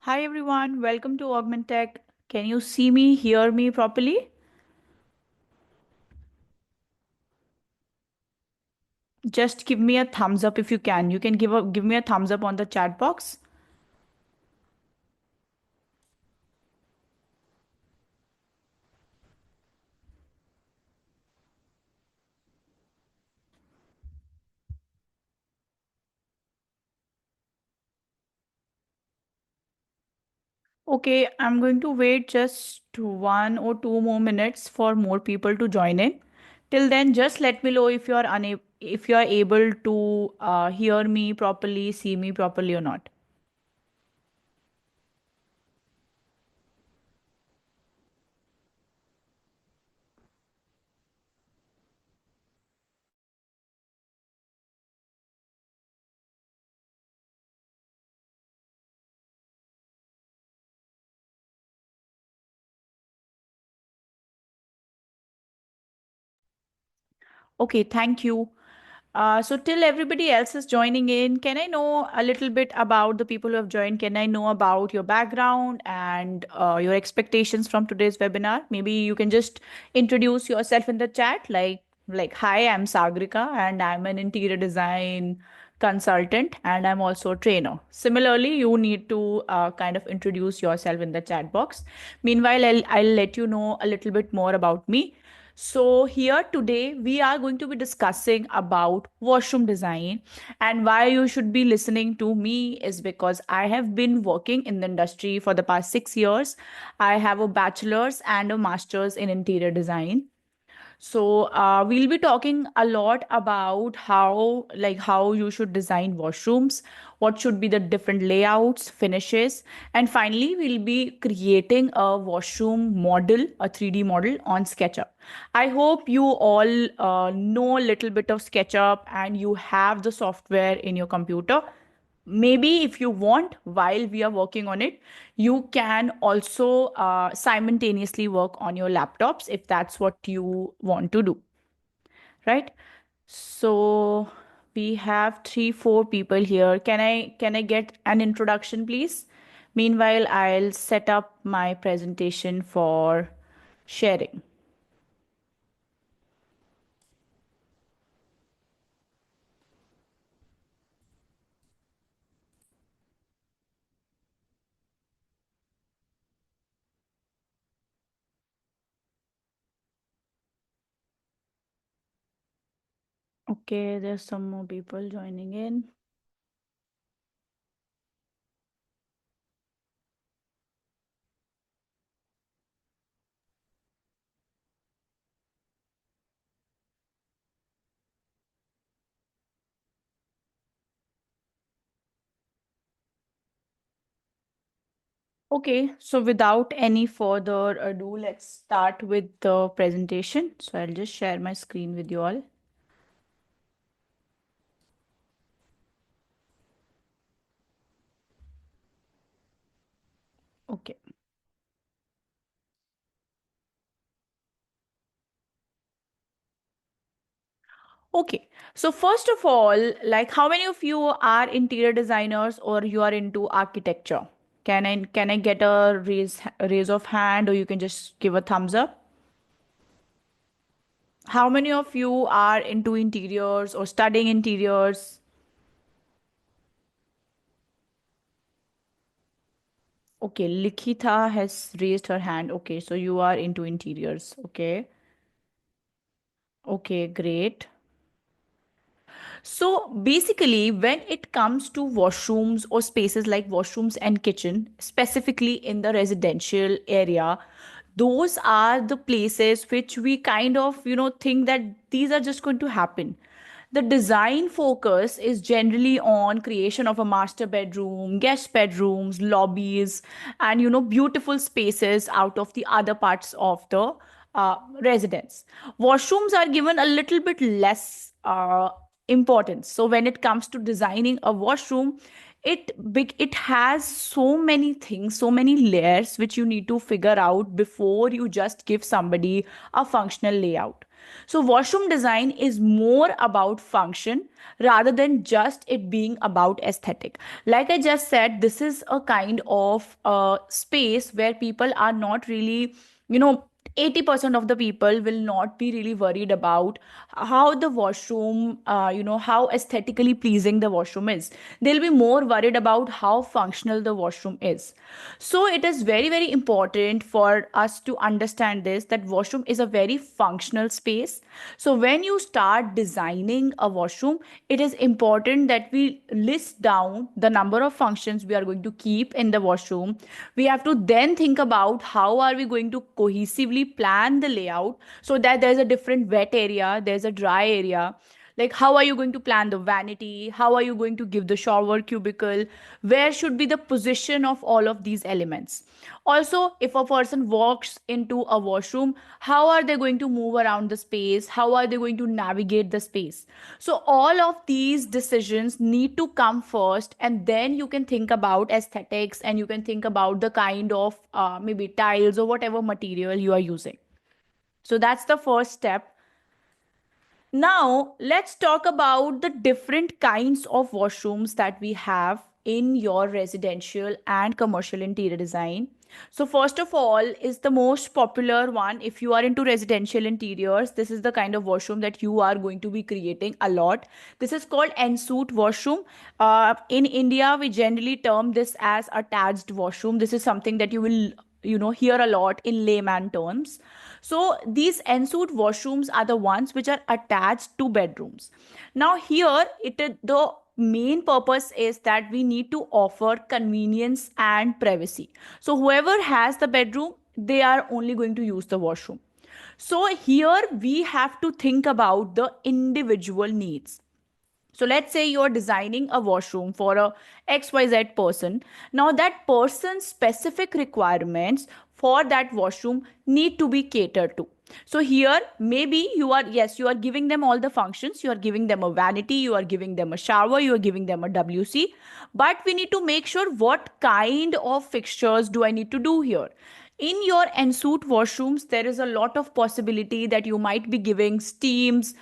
Hi everyone, welcome to Augmentech. Can you see me, hear me properly? Just give me a thumbs up if you can. You can give me a thumbs up on the chat box. Okay, I'm going to wait just 1 or 2 more minutes for more people to join in. Till then, just let me know if you are able to hear me properly, see me properly or not. Okay, thank you. So till everybody else is joining in, can I know a little bit about the people who have joined? Can I know about your background and your expectations from today's webinar? Maybe you can just introduce yourself in the chat, hi, I'm Sagrika and I'm an interior design consultant and I'm also a trainer. Similarly, you need to kind of introduce yourself in the chat box. Meanwhile, I'll let you know a little bit more about me. So here today we are going to be discussing about washroom design, and why you should be listening to me is because I have been working in the industry for the past 6 years. I have a bachelor's and a master's in interior design. So we'll be talking a lot about how you should design washrooms, what should be the different layouts, finishes, and finally we'll be creating a washroom model, a 3D model on SketchUp. I hope you all know a little bit of SketchUp and you have the software in your computer. Maybe if you want, while we are working on it, you can also simultaneously work on your laptops if that's what you want to do, right? So we have 3 4 people here. Can I get an introduction, please? Meanwhile, I'll set up my presentation for sharing. Okay, there's some more people joining in. Okay, so without any further ado, let's start with the presentation. So I'll just share my screen with you all. Okay. Okay. So first of all, like how many of you are interior designers or you are into architecture? Can I get a raise of hand, or you can just give a thumbs up? How many of you are into interiors or studying interiors? Okay, Likhita has raised her hand. Okay, so you are into interiors. Okay. Okay, great. So basically, when it comes to washrooms or spaces like washrooms and kitchen, specifically in the residential area, those are the places which we kind of, think that these are just going to happen. The design focus is generally on creation of a master bedroom, guest bedrooms, lobbies, and beautiful spaces out of the other parts of the residence. Washrooms are given a little bit less importance. So when it comes to designing a washroom, it has so many things, so many layers which you need to figure out before you just give somebody a functional layout. So washroom design is more about function rather than just it being about aesthetic. Like I just said, this is a kind of space where people are not really, you know, 80% of the people will not be really worried about how the washroom, how aesthetically pleasing the washroom is. They'll be more worried about how functional the washroom is. So it is very, very important for us to understand this, that washroom is a very functional space. So when you start designing a washroom, it is important that we list down the number of functions we are going to keep in the washroom. We have to then think about how are we going to cohesively plan the layout so that there's a different wet area, there's a dry area. Like, how are you going to plan the vanity? How are you going to give the shower cubicle? Where should be the position of all of these elements? Also, if a person walks into a washroom, how are they going to move around the space? How are they going to navigate the space? So, all of these decisions need to come first, and then you can think about aesthetics and you can think about the kind of maybe tiles or whatever material you are using. So, that's the first step. Now, let's talk about the different kinds of washrooms that we have in your residential and commercial interior design. So, first of all, is the most popular one. If you are into residential interiors, this is the kind of washroom that you are going to be creating a lot. This is called ensuite washroom. In India, we generally term this as attached washroom. This is something that you will hear a lot in layman terms. So these ensuite washrooms are the ones which are attached to bedrooms. Now here the main purpose is that we need to offer convenience and privacy. So whoever has the bedroom, they are only going to use the washroom. So here we have to think about the individual needs. So let's say you're designing a washroom for a XYZ person. Now that person's specific requirements for that washroom need to be catered to. So here maybe you are giving them all the functions, you are giving them a vanity, you are giving them a shower, you are giving them a WC, but we need to make sure what kind of fixtures do I need to do here. In your ensuite washrooms, there is a lot of possibility that you might be giving steams,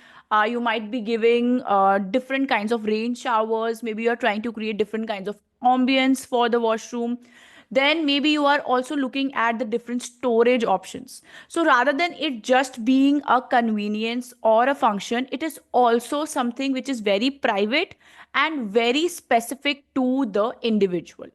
you might be giving different kinds of rain showers. Maybe you're trying to create different kinds of ambience for the washroom. Then maybe you are also looking at the different storage options. So rather than it just being a convenience or a function, it is also something which is very private and very specific to the individual.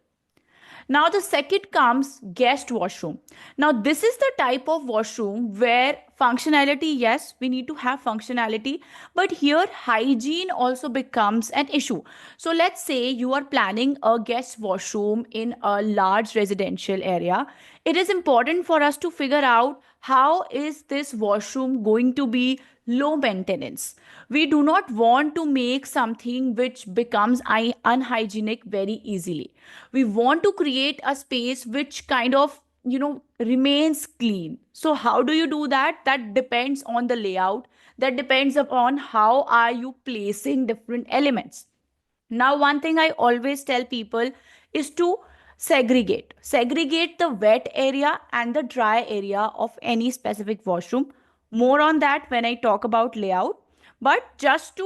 Now, the second comes guest washroom. Now, this is the type of washroom where functionality, yes, we need to have functionality, but here hygiene also becomes an issue. So, let's say you are planning a guest washroom in a large residential area. It is important for us to figure out how is this washroom going to be low maintenance. We do not want to make something which becomes unhygienic very easily. We want to create a space which kind of remains clean. So how do you do that? That depends on the layout, that depends upon how are you placing different elements. Now, one thing I always tell people is to segregate the wet area and the dry area of any specific washroom. More on that when I talk about layout. But just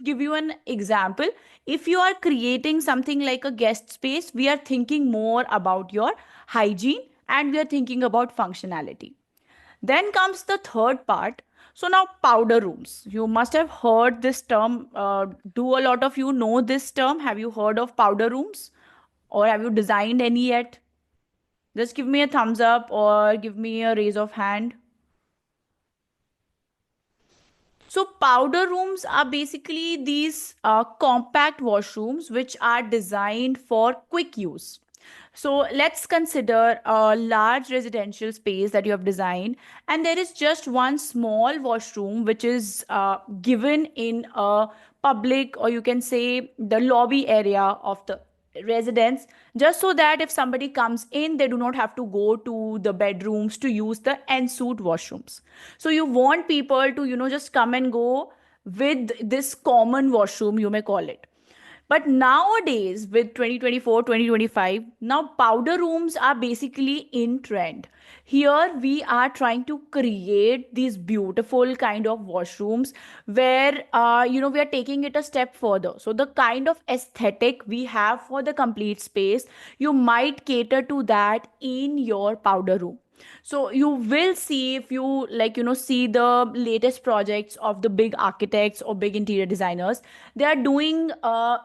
give you an example, if you are creating something like a guest space, we are thinking more about your hygiene and we are thinking about functionality. Then comes the third part. So now powder rooms. You must have heard this term. Do a lot of you know this term? Have you heard of powder rooms? Or have you designed any yet? Just give me a thumbs up or give me a raise of hand. So powder rooms are basically these compact washrooms which are designed for quick use. So let's consider a large residential space that you have designed, and there is just one small washroom which is given in a public, or you can say the lobby area of the residence, just so that if somebody comes in, they do not have to go to the bedrooms to use the ensuite washrooms. So you want people to, just come and go with this common washroom, you may call it. But nowadays, with 2024, 2025, now powder rooms are basically in trend. Here we are trying to create these beautiful kind of washrooms where we are taking it a step further. So the kind of aesthetic we have for the complete space, you might cater to that in your powder room. So you will see, if you see the latest projects of the big architects or big interior designers, they are doing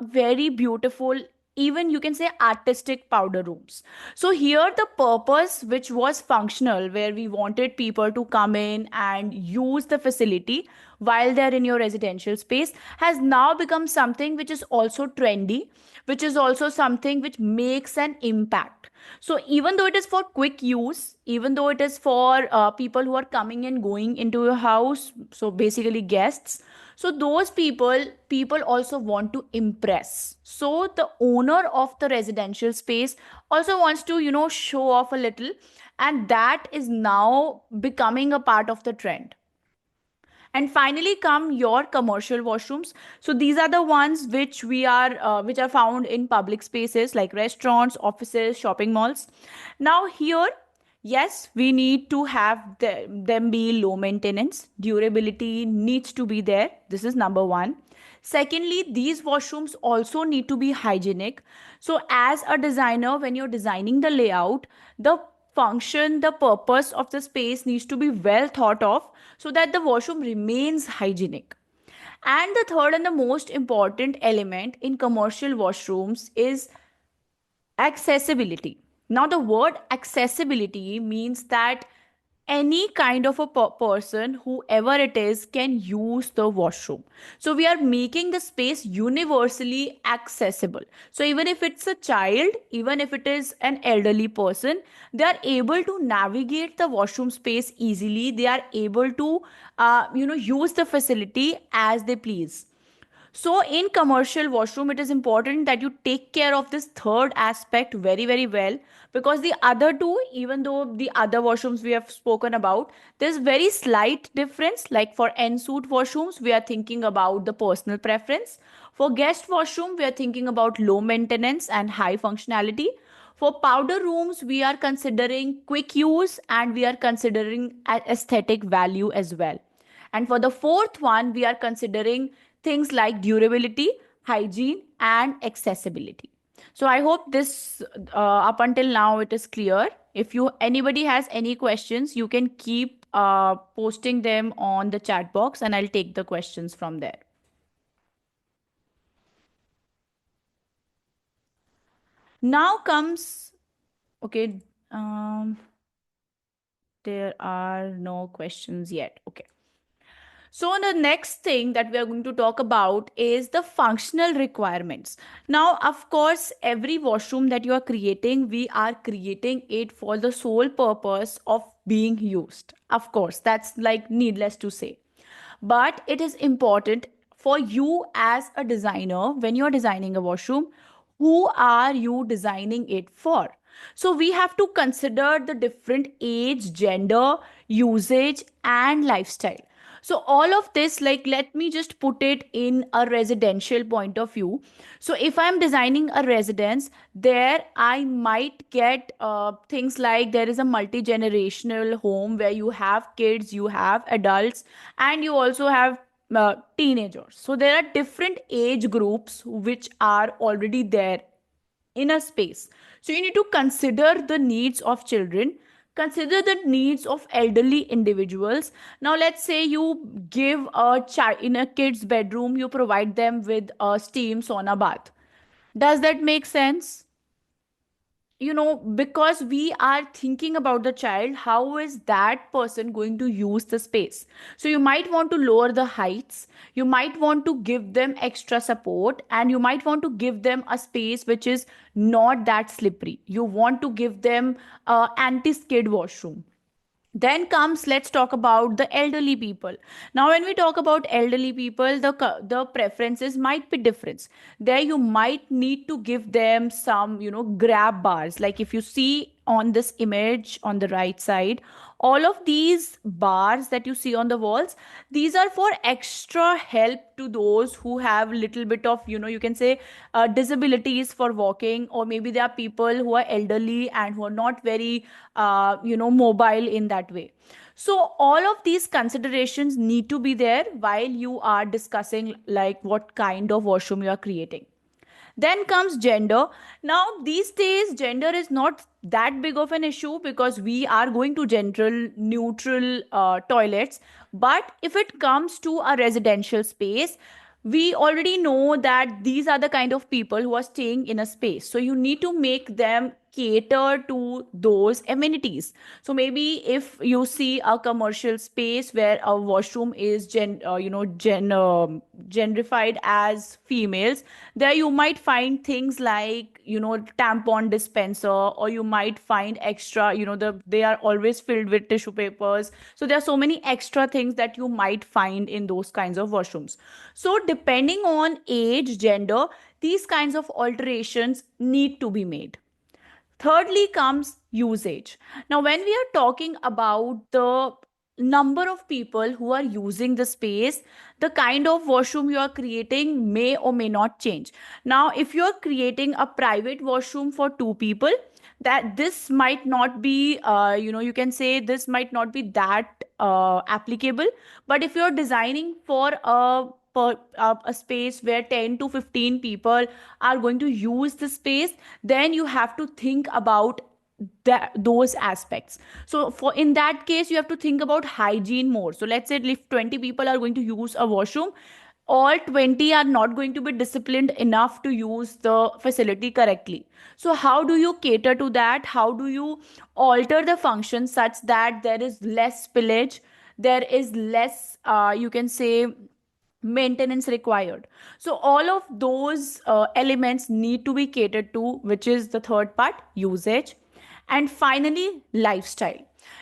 very beautiful, even you can say artistic powder rooms. So here the purpose which was functional, where we wanted people to come in and use the facility while they're in your residential space, has now become something which is also trendy, which is also something which makes an impact. So even though it is for quick use, even though it is for people who are coming and going into your house, so basically guests, so those people also want to impress. So the owner of the residential space also wants to show off a little, and that is now becoming a part of the trend. And finally come your commercial washrooms. So these are the ones which are found in public spaces like restaurants, offices, shopping malls. Now here, yes, we need to have them be low maintenance. Durability needs to be there. This is number one. Secondly, these washrooms also need to be hygienic. So as a designer, when you're designing the layout, the function, the purpose of the space needs to be well thought of, so that the washroom remains hygienic. And the third and the most important element in commercial washrooms is accessibility. Now, the word accessibility means that any kind of a person, whoever it is, can use the washroom. So we are making the space universally accessible. So even if it's a child, even if it is an elderly person, they are able to navigate the washroom space easily. They are able to use the facility as they please. So in commercial washroom, it is important that you take care of this third aspect very, very well, because the other two, even though the other washrooms we have spoken about, there's very slight difference. Like for en-suite washrooms, we are thinking about the personal preference. For guest washroom, we are thinking about low maintenance and high functionality. For powder rooms, we are considering quick use and we are considering aesthetic value as well. And for the fourth one, we are considering things like durability, hygiene, and accessibility. So I hope this up until now it is clear. If you anybody has any questions, you can keep posting them on the chat box, and I'll take the questions from there. Now comes, okay, there are no questions yet. Okay. So, the next thing that we are going to talk about is the functional requirements. Now, of course, every washroom that you are creating, we are creating it for the sole purpose of being used. Of course, that's like needless to say. But it is important for you as a designer, when you are designing a washroom, who are you designing it for? So we have to consider the different age, gender, usage, and lifestyle. So all of this, like, let me just put it in a residential point of view. So if I'm designing a residence, there I might get things like there is a multi-generational home where you have kids, you have adults, and you also have teenagers. So there are different age groups which are already there in a space. So you need to consider the needs of children, consider the needs of elderly individuals. Now let's say you give a child in a kid's bedroom, you provide them with a steam sauna bath. Does that make sense? Because we are thinking about the child, how is that person going to use the space? So you might want to lower the heights, you might want to give them extra support, and you might want to give them a space which is not that slippery. You want to give them anti-skid washroom. Then comes, let's talk about the elderly people. Now when we talk about elderly people, the preferences might be different. There you might need to give them some grab bars. Like if you see on this image on the right side, all of these bars that you see on the walls, these are for extra help to those who have little bit of, you can say, disabilities for walking, or maybe there are people who are elderly and who are not very mobile in that way. So all of these considerations need to be there while you are discussing like what kind of washroom you are creating. Then comes gender. Now, these days, gender is not that big of an issue because we are going to general neutral toilets. But if it comes to a residential space, we already know that these are the kind of people who are staying in a space. So you need to make them cater to those amenities. So maybe if you see a commercial space where a washroom is generified as females, there you might find things like tampon dispenser, or you might find extra, they are always filled with tissue papers. So there are so many extra things that you might find in those kinds of washrooms. So depending on age, gender, these kinds of alterations need to be made. Thirdly comes usage. Now, when we are talking about the number of people who are using the space, the kind of washroom you are creating may or may not change. Now, if you are creating a private washroom for two people, that this might not be, you can say this might not be that applicable. But if you're designing for a space where 10 to 15 people are going to use the space, then you have to think about those aspects. So for in that case, you have to think about hygiene more. So let's say if 20 people are going to use a washroom, all 20 are not going to be disciplined enough to use the facility correctly. So how do you cater to that? How do you alter the function such that there is less spillage, there is less you can say maintenance required? So all of those elements need to be catered to, which is the third part, usage. And finally, lifestyle.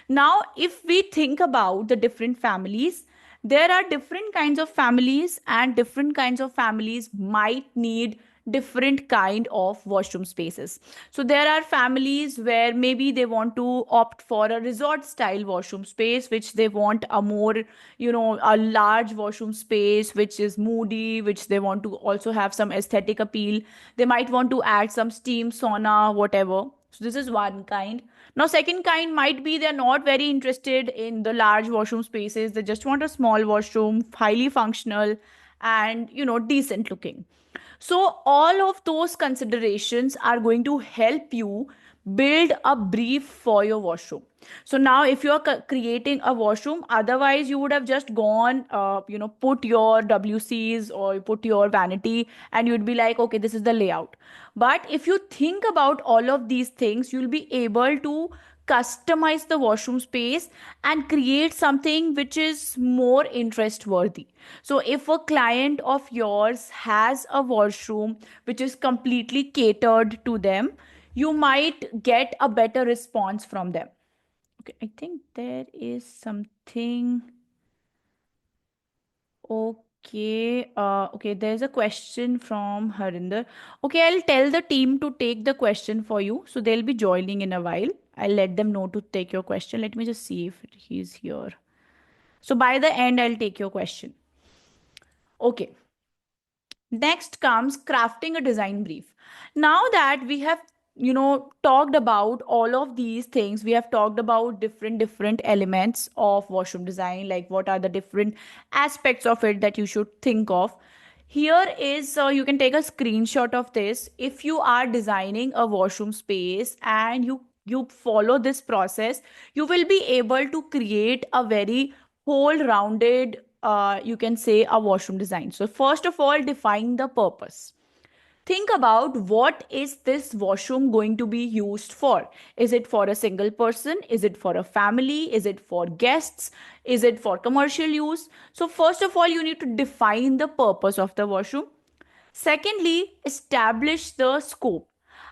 Now, if we think about the different families, there are different kinds of families, and different kinds of families might need different kind of washroom spaces. So there are families where maybe they want to opt for a resort style washroom space, which they want a more, a large washroom space which is moody, which they want to also have some aesthetic appeal. They might want to add some steam, sauna, whatever. So this is one kind. Now, second kind might be they're not very interested in the large washroom spaces. They just want a small washroom, highly functional and, decent looking. So all of those considerations are going to help you build a brief for your washroom. So now if you're creating a washroom, otherwise you would have just gone, put your WCs or put your vanity, and you'd be like, okay, this is the layout. But if you think about all of these things, you'll be able to customize the washroom space and create something which is more interest worthy. So if a client of yours has a washroom which is completely catered to them, you might get a better response from them. Okay, I think there is something. Okay, there's a question from Harinder. Okay, I'll tell the team to take the question for you. So they'll be joining in a while. I'll let them know to take your question. Let me just see if he's here. So by the end, I'll take your question. Okay. Next comes crafting a design brief. Now that we have talked about all of these things, we have talked about different elements of washroom design, like what are the different aspects of it that you should think of. Here is you can take a screenshot of this. If you are designing a washroom space and you follow this process, you will be able to create a very whole rounded you can say a washroom design. So first of all, define the purpose. Think about what is this washroom going to be used for? Is it for a single person? Is it for a family? Is it for guests? Is it for commercial use? So first of all, you need to define the purpose of the washroom. Secondly, establish the scope.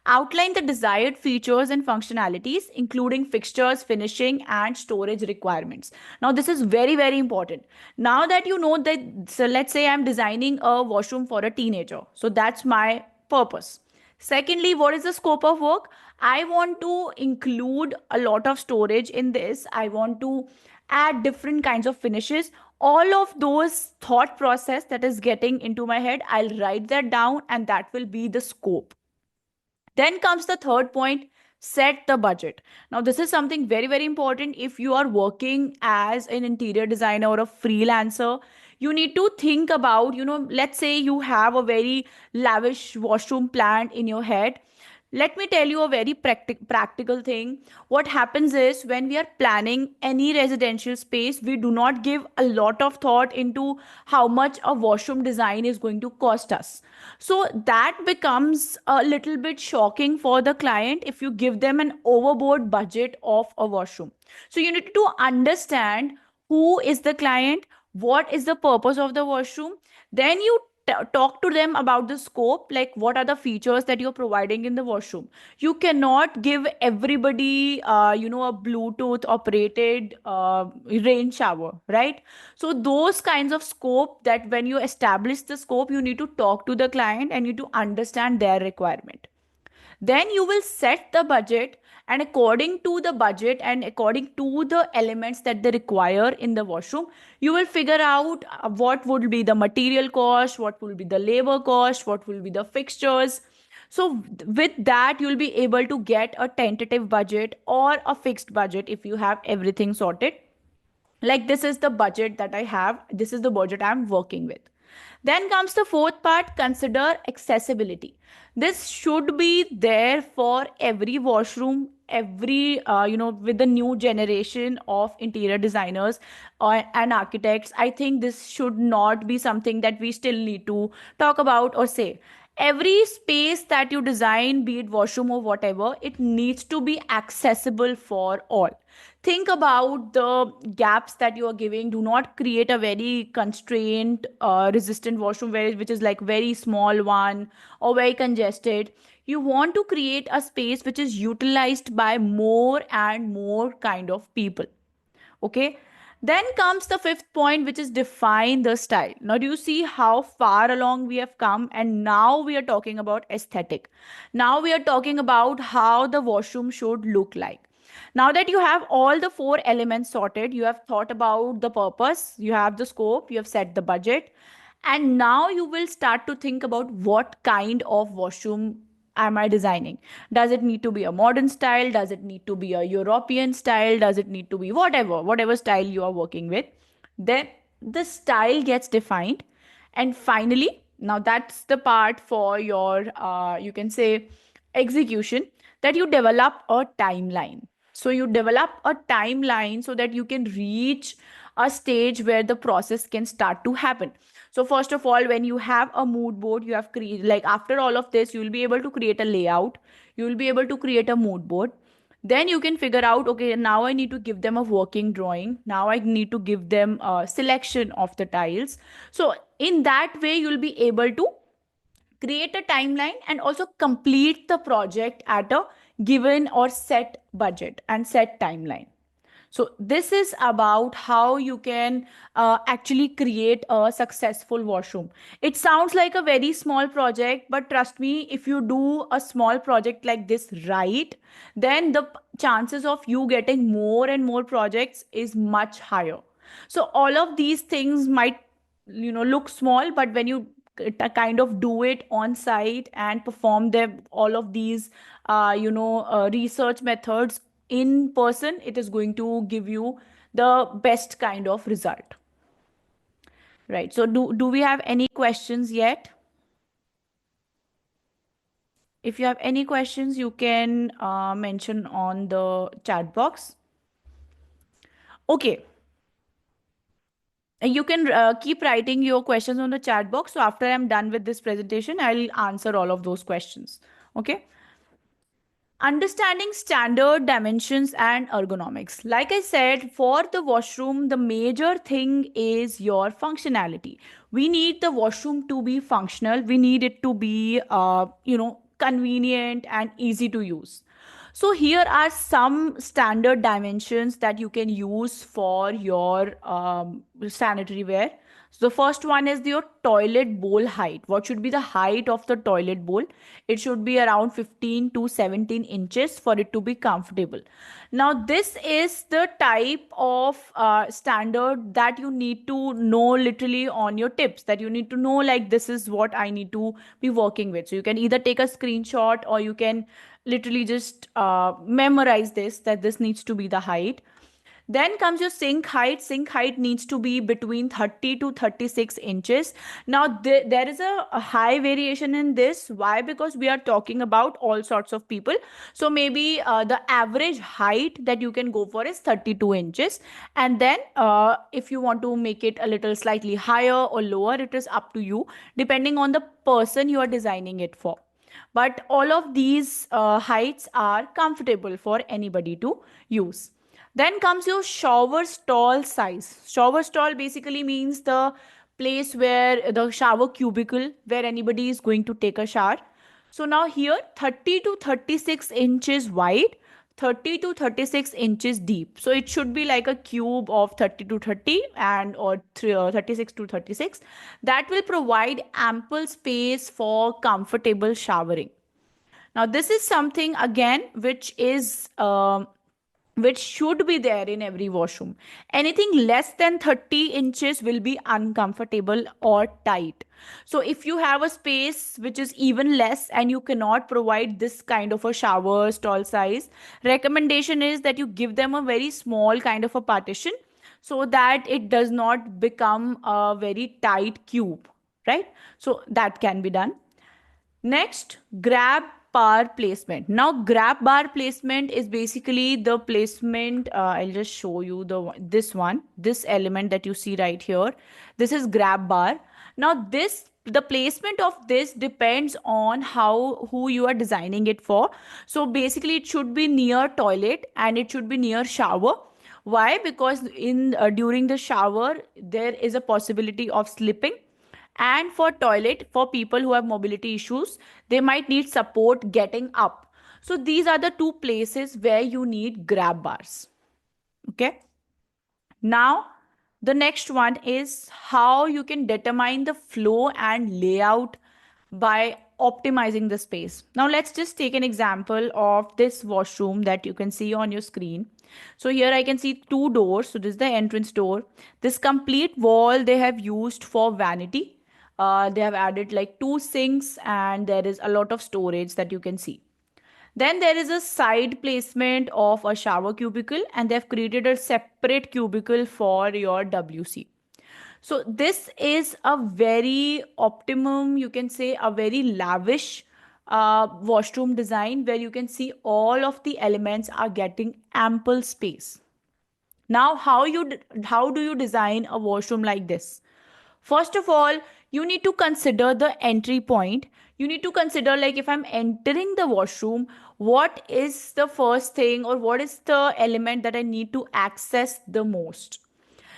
Outline the desired features and functionalities, including fixtures, finishing, and storage requirements. Now, this is very important. Now that you know that, so let's say I'm designing a washroom for a teenager. So that's my purpose. Secondly, what is the scope of work? I want to include a lot of storage in this. I want to add different kinds of finishes. All of those thought process that is getting into my head, I'll write that down, and that will be the scope. Then comes the third point, set the budget. Now, this is something very, very important. If you are working as an interior designer or a freelancer, you need to think about, let's say you have a very lavish washroom planned in your head. Let me tell you a very practical thing. What happens is when we are planning any residential space, we do not give a lot of thought into how much a washroom design is going to cost us. So that becomes a little bit shocking for the client if you give them an overboard budget of a washroom. So you need to understand who is the client, what is the purpose of the washroom. Then you talk to them about the scope, like what are the features that you're providing in the washroom. You cannot give everybody a Bluetooth operated rain shower, right? So those kinds of scope, that when you establish the scope, you need to talk to the client and you need to understand their requirement. Then you will set the budget, and according to the budget and according to the elements that they require in the washroom, you will figure out what would be the material cost, what will be the labor cost, what will be the fixtures. So with that, you'll be able to get a tentative budget or a fixed budget if you have everything sorted. Like, this is the budget that I have, this is the budget I'm working with. Then comes the fourth part, consider accessibility. This should be there for every washroom, every with the new generation of interior designers and architects. I think this should not be something that we still need to talk about or say. Every space that you design, be it washroom or whatever, it needs to be accessible for all. Think about the gaps that you are giving. Do not create a very constrained resistant washroom which is like very small one or very congested. You want to create a space which is utilized by more and more kind of people. Okay. Then comes the fifth point, which is define the style. Now, do you see how far along we have come? And now we are talking about aesthetic. Now we are talking about how the washroom should look like. Now that you have all the four elements sorted, you have thought about the purpose, you have the scope, you have set the budget, and now you will start to think about what kind of washroom am I designing? Does it need to be a modern style? Does it need to be a European style? Does it need to be whatever style you are working with? Then the style gets defined. And finally, now that's the part for your, you can say, execution, that you develop a timeline. So you develop a timeline so that you can reach a stage where the process can start to happen. So first of all, when you have a mood board, you have create, like, after all of this, you will be able to create a layout, you will be able to create a mood board. Then you can figure out, okay, now I need to give them a working drawing, now I need to give them a selection of the tiles. So in that way, you'll be able to create a timeline and also complete the project at a given or set budget and set timeline. So this is about how you can actually create a successful washroom. It sounds like a very small project, but trust me, if you do a small project like this right, then the chances of you getting more and more projects is much higher. So all of these things might, look small, but when you kind of do it on site and perform them, all of these research methods in person, it is going to give you the best kind of result. Right. So do we have any questions yet? If you have any questions, you can mention on the chat box. Okay. You can keep writing your questions on the chat box. So after I'm done with this presentation, I'll answer all of those questions. Okay. Understanding standard dimensions and ergonomics. Like I said, for the washroom, the major thing is your functionality. We need the washroom to be functional. We need it to be, convenient and easy to use. So here are some standard dimensions that you can use for your sanitary ware. So the first one is your toilet bowl height. What should be the height of the toilet bowl? It should be around 15 to 17 inches for it to be comfortable. Now, this is the type of standard that you need to know literally on your tips, that you need to know like this is what I need to be working with. So you can either take a screenshot or you can literally just memorize this, that this needs to be the height. Then comes your sink height. Sink height needs to be between 30 to 36 inches. Now, there is a high variation in this. Why? Because we are talking about all sorts of people. So maybe the average height that you can go for is 32 inches. And then if you want to make it a little slightly higher or lower, it is up to you, depending on the person you are designing it for. But all of these heights are comfortable for anybody to use. Then comes your shower stall size. Shower stall basically means the place where the shower cubicle where anybody is going to take a shower. So now here 30 to 36 inches wide, 30 to 36 inches deep. So it should be like a cube of 30 to 30 and or 36 to 36. That will provide ample space for comfortable showering. Now this is something again which should be there in every washroom. Anything less than 30 inches will be uncomfortable or tight. So if you have a space which is even less and you cannot provide this kind of a shower stall size, recommendation is that you give them a very small kind of a partition so that it does not become a very tight cube, right? So that can be done. Next, grab bar placement. Now, grab bar placement is basically the placement. I'll just show you this element that you see right here. This is grab bar. Now, the placement of this depends on who you are designing it for. So basically, it should be near toilet and it should be near shower. Why? Because in during the shower, there is a possibility of slipping, and for toilet, for people who have mobility issues, they might need support getting up. So these are the two places where you need grab bars. Okay. Now, the next one is how you can determine the flow and layout by optimizing the space. Now, let's just take an example of this washroom that you can see on your screen. So here I can see two doors. So this is the entrance door. This complete wall they have used for vanity. They have added like two sinks and there is a lot of storage that you can see. Then there is a side placement of a shower cubicle and they've created a separate cubicle for your WC. So this is a very optimum, you can say a very lavish washroom design where you can see all of the elements are getting ample space. Now, how do you design a washroom like this? First of all, you need to consider the entry point. You need to consider like if I'm entering the washroom, what is the first thing or what is the element that I need to access the most?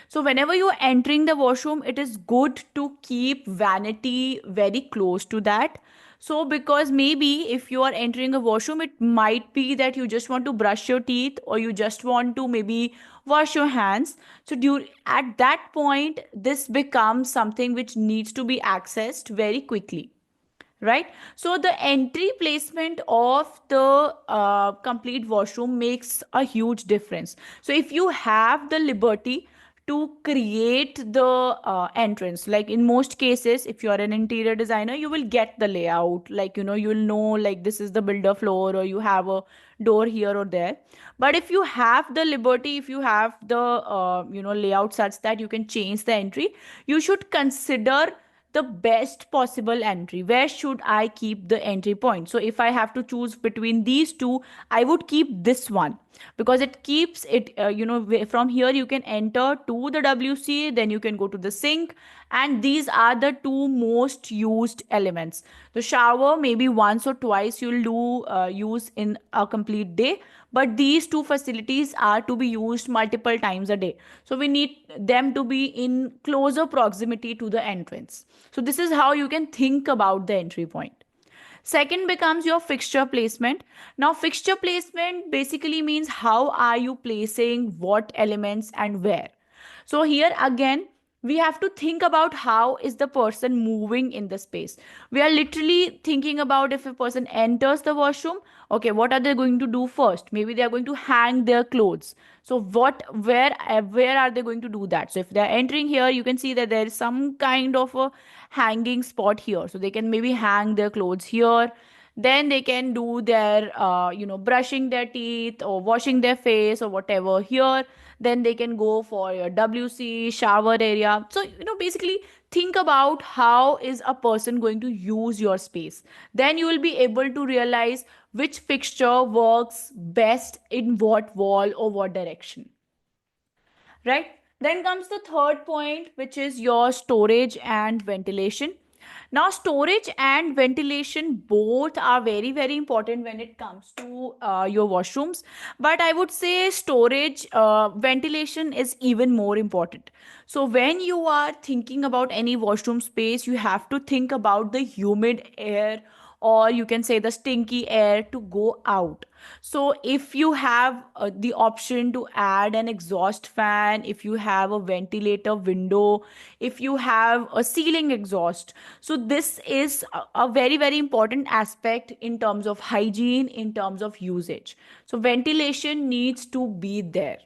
So whenever you're entering the washroom, it is good to keep vanity very close to that. So because maybe if you are entering a washroom, it might be that you just want to brush your teeth or you just want to maybe wash your hands. So at that point, this becomes something which needs to be accessed very quickly, right? So the entry placement of the complete washroom makes a huge difference. So if you have the liberty to create the entrance, like in most cases if you are an interior designer, you will get the layout, like you'll know like this is the builder floor or you have a door here or there. But if you have the liberty, if you have the layout such that you can change the entry, you should consider the best possible entry. Where should I keep the entry point? So if I have to choose between these two, I would keep this one because it keeps it, from here you can enter to the WC, then you can go to the sink, and these are the two most used elements. The shower, maybe once or twice you'll do use in a complete day, but these two facilities are to be used multiple times a day. So we need them to be in closer proximity to the entrance. So this is how you can think about the entry point. Second becomes your fixture placement. Now, fixture placement basically means how are you placing what elements and where. So here again, we have to think about how is the person moving in the space. We are literally thinking about if a person enters the washroom, okay, what are they going to do first? Maybe they are going to hang their clothes. So where are they going to do that? So if they are entering here, you can see that there is some kind of a hanging spot here, so they can maybe hang their clothes here. Then they can do their brushing their teeth or washing their face or whatever here. Then they can go for your WC shower area. So basically think about how is a person going to use your space. Then you will be able to realize which fixture works best in what wall or what direction, right? Then comes the third point, which is your storage and ventilation. Now, storage and ventilation both are very, very important when it comes to your washrooms. But I would say storage, ventilation is even more important. So, when you are thinking about any washroom space, you have to think about the humid air, or you can say the stinky air to go out. So if you have the option to add an exhaust fan, if you have a ventilator window, if you have a ceiling exhaust, so this is a very, very important aspect in terms of hygiene, in terms of usage. So ventilation needs to be there.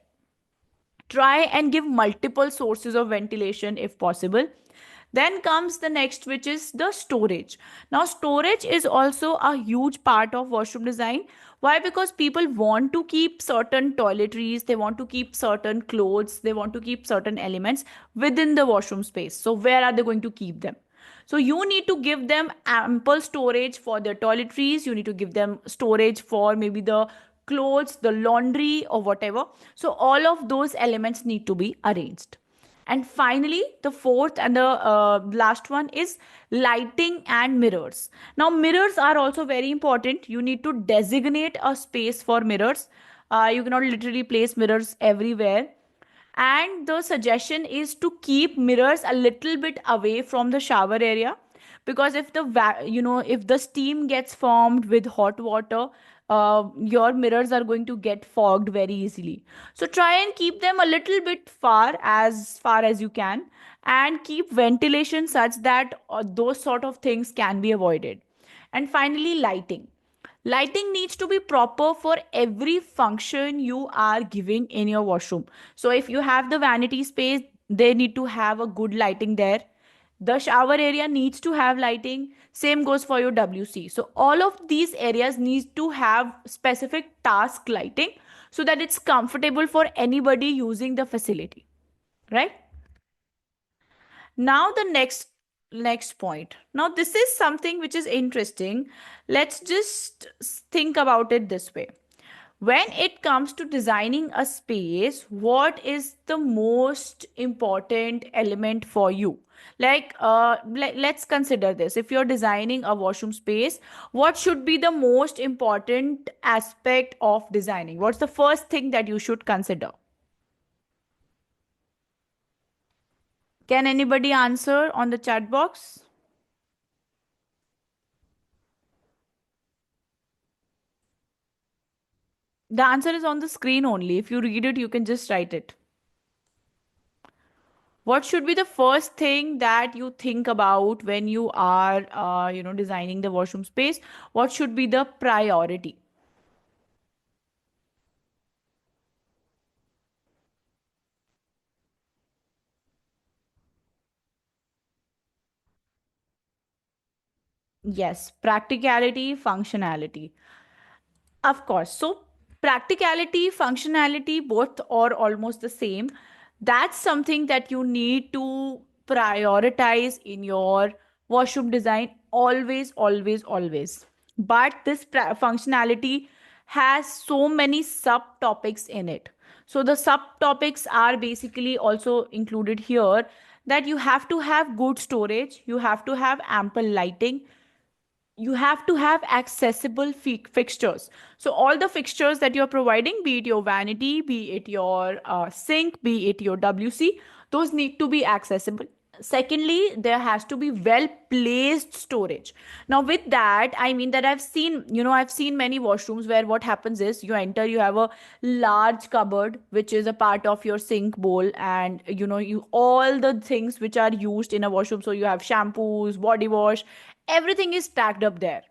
Try and give multiple sources of ventilation if possible. Then comes the next, which is the storage. Now storage is also a huge part of washroom design. Why? Because people want to keep certain toiletries, they want to keep certain clothes, they want to keep certain elements within the washroom space. So where are they going to keep them? So you need to give them ample storage for their toiletries. You need to give them storage for maybe the clothes, the laundry, or whatever. So all of those elements need to be arranged. And finally, the fourth and the last one is lighting and mirrors. Now, mirrors are also very important. You need to designate a space for mirrors. You cannot literally place mirrors everywhere. And the suggestion is to keep mirrors a little bit away from the shower area, because if if the steam gets formed with hot water, your mirrors are going to get fogged very easily. So try and keep them a little bit far as you can, and keep ventilation such that those sort of things can be avoided. And finally, lighting. Lighting needs to be proper for every function you are giving in your washroom. So if you have the vanity space, they need to have a good lighting there. The shower area needs to have lighting. Same goes for your WC. So all of these areas need to have specific task lighting so that it's comfortable for anybody using the facility, right? Now the next point. Now this is something which is interesting. Let's just think about it this way. When it comes to designing a space, what is the most important element for you? Like let's consider this. If you're designing a washroom space, what should be the most important aspect of designing? What's the first thing that you should consider? Can anybody answer on the chat box? The answer is on the screen only. If you read it, you can just write it. What should be the first thing that you think about when you are, designing the washroom space? What should be the priority? Yes, practicality, functionality. Of course. So, practicality, functionality, both are almost the same. That's something that you need to prioritize in your washroom design. Always, always, always. But this functionality has so many subtopics in it. So, the subtopics are basically also included here, that you have to have good storage, you have to have ample lighting, you have to have accessible fixtures. So all the fixtures that you're providing, be it your vanity, be it your sink, be it your WC, those need to be accessible. Secondly, there has to be well placed storage. Now with that, I mean that I've seen many washrooms where what happens is you enter, you have a large cupboard which is a part of your sink bowl, and you all the things which are used in a washroom, so you have shampoos, body wash, everything is stacked up there,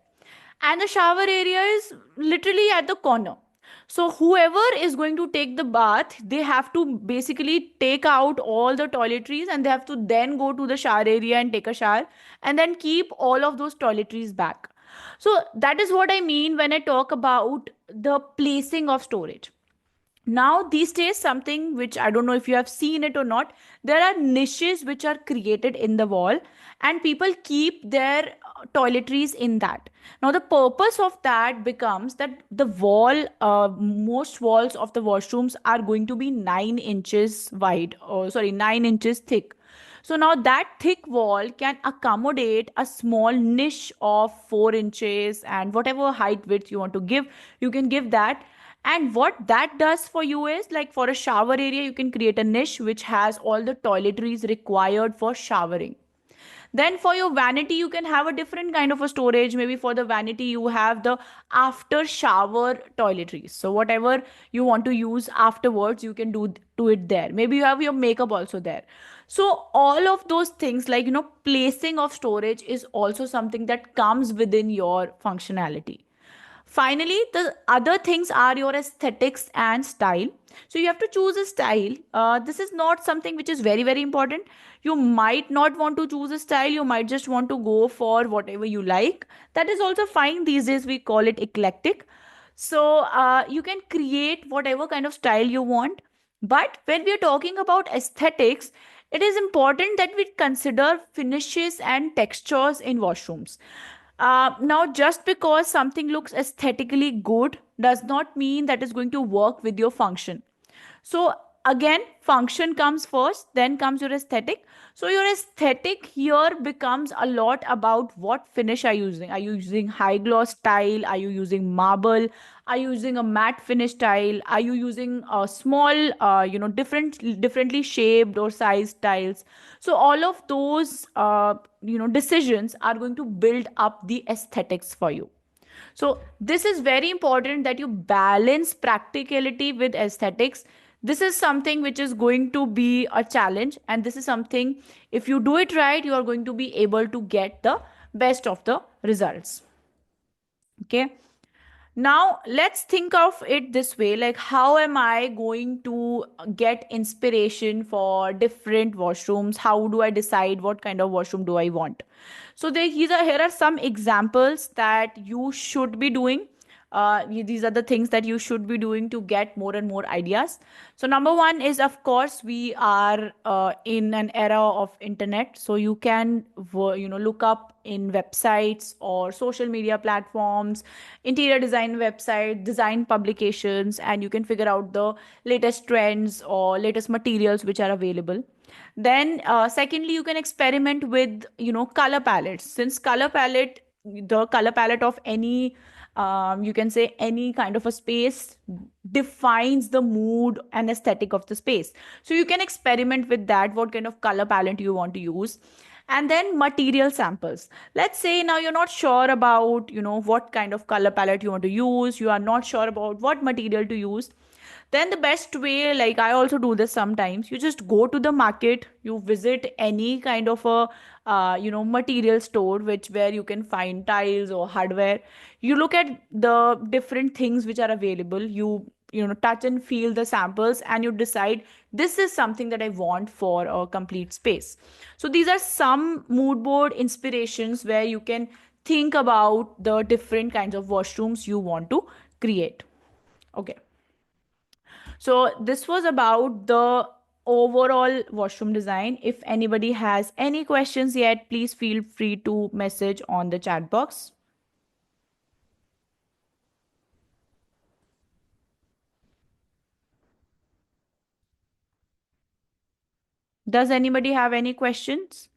and the shower area is literally at the corner. So whoever is going to take the bath, they have to basically take out all the toiletries, and they have to then go to the shower area and take a shower, and then keep all of those toiletries back. So that is what I mean when I talk about the placing of storage. Now these days, something which I don't know if you have seen it or not, there are niches which are created in the wall, and people keep their toiletries in that. Now the purpose of that becomes that the wall, most walls of the washrooms are going to be 9 inches wide, or sorry, 9 inches thick. So now that thick wall can accommodate a small niche of 4 inches, and whatever height width you want to give, you can give that. And what that does for you is, like, for a shower area, you can create a niche which has all the toiletries required for showering. Then for your vanity, you can have a different kind of a storage. Maybe for the vanity, you have the after shower toiletries. So whatever you want to use afterwards, you can do it there. Maybe you have your makeup also there. So all of those things, like, placing of storage is also something that comes within your functionality. Finally, the other things are your aesthetics and style. So you have to choose a style. This is not something which is very, very important. You might not want to choose a style. You might just want to go for whatever you like. That is also fine. These days, we call it eclectic. So you can create whatever kind of style you want. But when we are talking about aesthetics, it is important that we consider finishes and textures in washrooms. Now, just because something looks aesthetically good does not mean that it's going to work with your function. So again, function comes first, then comes your aesthetic. So your aesthetic here becomes a lot about what finish are you using. Are you using high gloss style? Are you using marble? Are you using a matte finish style? Are you using a small, differently shaped or sized tiles? So all of those, decisions are going to build up the aesthetics for you. So this is very important that you balance practicality with aesthetics. This is something which is going to be a challenge, and this is something, if you do it right, you are going to be able to get the best of the results. Okay. Now, let's think of it this way, like, how am I going to get inspiration for different washrooms? How do I decide what kind of washroom do I want? So, here are some examples that you should be doing. These are the things that you should be doing to get more and more ideas. So number one is, of course, we are in an era of internet, so you can look up in websites or social media platforms, interior design website, design publications, and you can figure out the latest trends or latest materials which are available. Then secondly, you can experiment with color palettes. Since the color palette of any, you can say, any kind of a space defines the mood and aesthetic of the space. So you can experiment with that, what kind of color palette you want to use. And then material samples. Let's say now you're not sure about what kind of color palette you want to use, you are not sure about what material to use. Then the best way, like I also do this sometimes, you just go to the market, you visit any kind of a material store which where you can find tiles or hardware. You look at the different things which are available, you touch and feel the samples, and you decide this is something that I want for a complete space. So these are some mood board inspirations where you can think about the different kinds of washrooms you want to create. Okay. So this was about the overall washroom design. If anybody has any questions yet, please feel free to message on the chat box. Does anybody have any questions?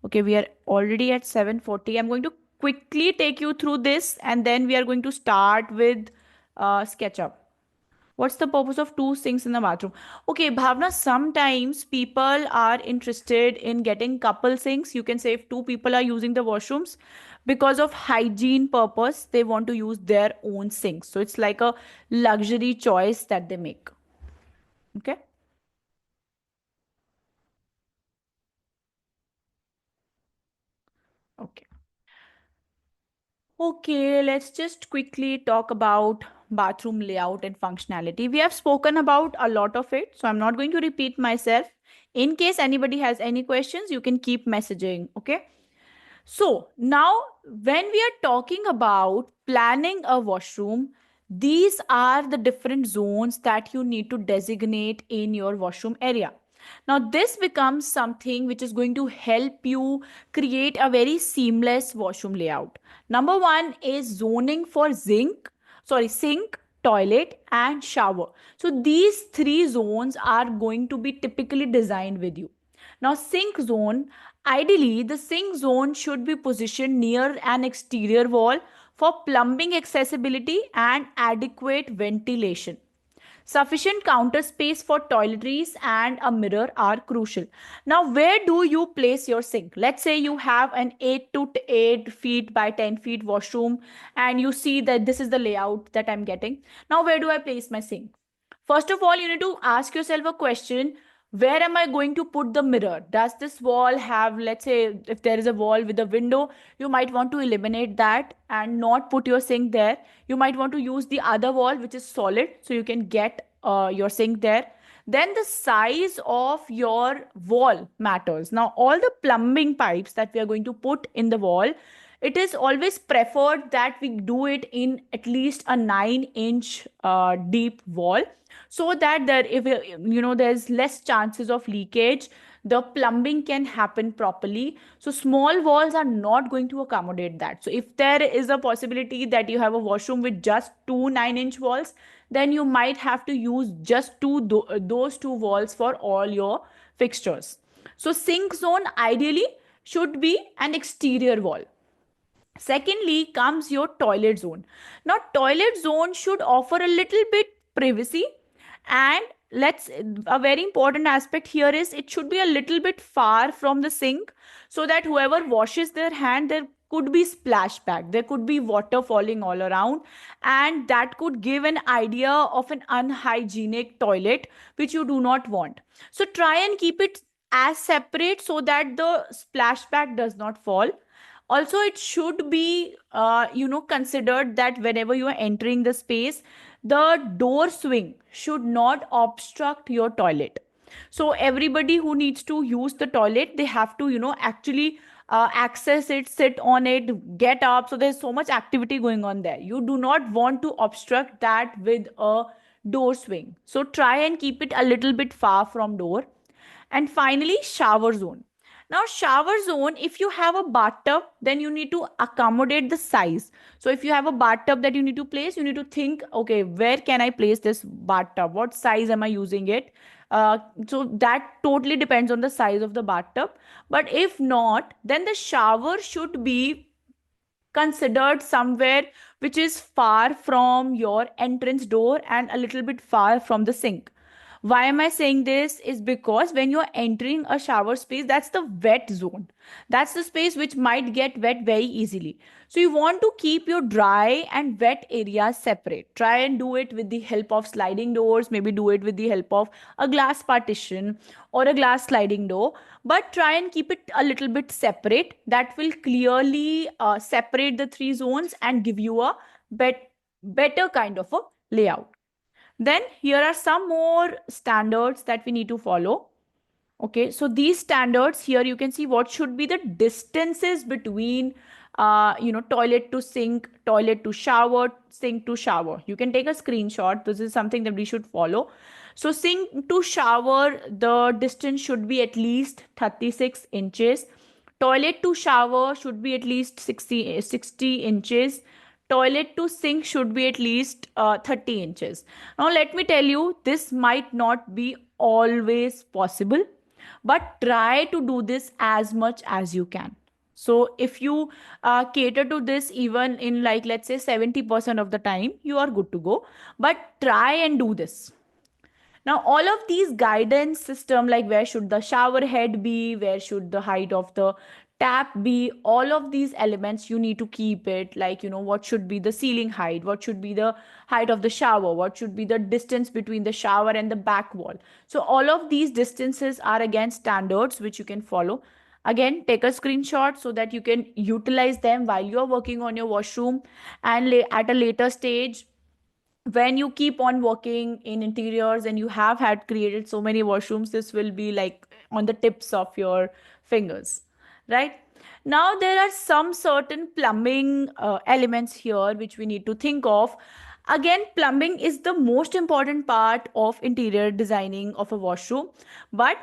Okay, we are already at 7:40. I'm going to quickly take you through this, and then we are going to start with SketchUp. What's the purpose of two sinks in the bathroom? Okay, Bhavna, sometimes people are interested in getting couple sinks. You can say if two people are using the washrooms, because of hygiene purpose, they want to use their own sinks. So it's like a luxury choice that they make. Okay. Okay. Okay, let's just quickly talk about bathroom layout and functionality. We have spoken about a lot of it, so I'm not going to repeat myself. In case anybody has any questions, you can keep messaging. Okay. So now, when we are talking about planning a washroom, these are the different zones that you need to designate in your washroom area. Now, this becomes something which is going to help you create a very seamless washroom layout. Number one is zoning for sink, toilet, and shower. So, these three zones are going to be typically designed with you. Now, sink zone, ideally, the sink zone should be positioned near an exterior wall for plumbing accessibility and adequate ventilation. Sufficient counter space for toiletries and a mirror are crucial. Now, where do you place your sink? Let's say you have an 8 to 8 feet by 10 feet washroom and you see that this is the layout that I'm getting. Now, where do I place my sink? First of all, you need to ask yourself a question. Where am I going to put the mirror? Does this wall have, let's say, if there is a wall with a window, you might want to eliminate that and not put your sink there. You might want to use the other wall, which is solid, so you can get your sink there. Then the size of your wall matters. Now, all the plumbing pipes that we are going to put in the wall, it is always preferred that we do it in at least a 9-inch deep wall, so that there, if there's less chances of leakage, the plumbing can happen properly. So small walls are not going to accommodate that. So if there is a possibility that you have a washroom with just two 9-inch walls, then you might have to use just those two walls for all your fixtures. So sink zone ideally should be an exterior wall. Secondly comes your toilet zone. Now, toilet zone should offer a little bit privacy, and let's a very important aspect here is it should be a little bit far from the sink, so that whoever washes their hand, there could be splashback, there could be water falling all around, and that could give an idea of an unhygienic toilet, which you do not want. So try and keep it as separate so that the splashback does not fall. Also, it should be considered that whenever you are entering the space, the door swing should not obstruct your toilet. So everybody who needs to use the toilet, they have to actually access it, sit on it, get up. So there's so much activity going on there, you do not want to obstruct that with a door swing. So try and keep it a little bit far from door. And finally, shower zone. Now, shower zone, if you have a bathtub, then you need to accommodate the size. So if you have a bathtub that you need to place, you need to think, okay, where can I place this bathtub? What size am I using it? So that totally depends on the size of the bathtub. But if not, then the shower should be considered somewhere which is far from your entrance door and a little bit far from the sink. Why am I saying this? Is because when you're entering a shower space, that's the wet zone. That's the space which might get wet very easily. So you want to keep your dry and wet areas separate. Try and do it with the help of sliding doors, maybe do it with the help of a glass partition or a glass sliding door, but try and keep it a little bit separate. That will clearly separate the three zones and give you a better kind of a layout. Then here are some more standards that we need to follow. Okay, so these standards here, you can see what should be the distances between toilet to sink, toilet to shower, sink to shower. You can take a screenshot. This is something that we should follow. So sink to shower, the distance should be at least 36 inches. Toilet to shower should be at least 60 inches. Toilet to sink should be at least 30 inches. Now, let me tell you, this might not be always possible, but try to do this as much as you can. So if you cater to this even in, like, let's say 70% of the time, you are good to go. But try and do this. Now, all of these guidance system, like where should the shower head be, where should the height of the tap be, all of these elements you need to keep it. Like, what should be the ceiling height, what should be the height of the shower, what should be the distance between the shower and the back wall. So all of these distances are again standards which you can follow. Again, take a screenshot so that you can utilize them while you are working on your washroom, and at a later stage, when you keep on working in interiors and you have had created so many washrooms, this will be like on the tips of your fingers, right? Now there are some certain plumbing elements here which we need to think of. Again, plumbing is the most important part of interior designing of a washroom, but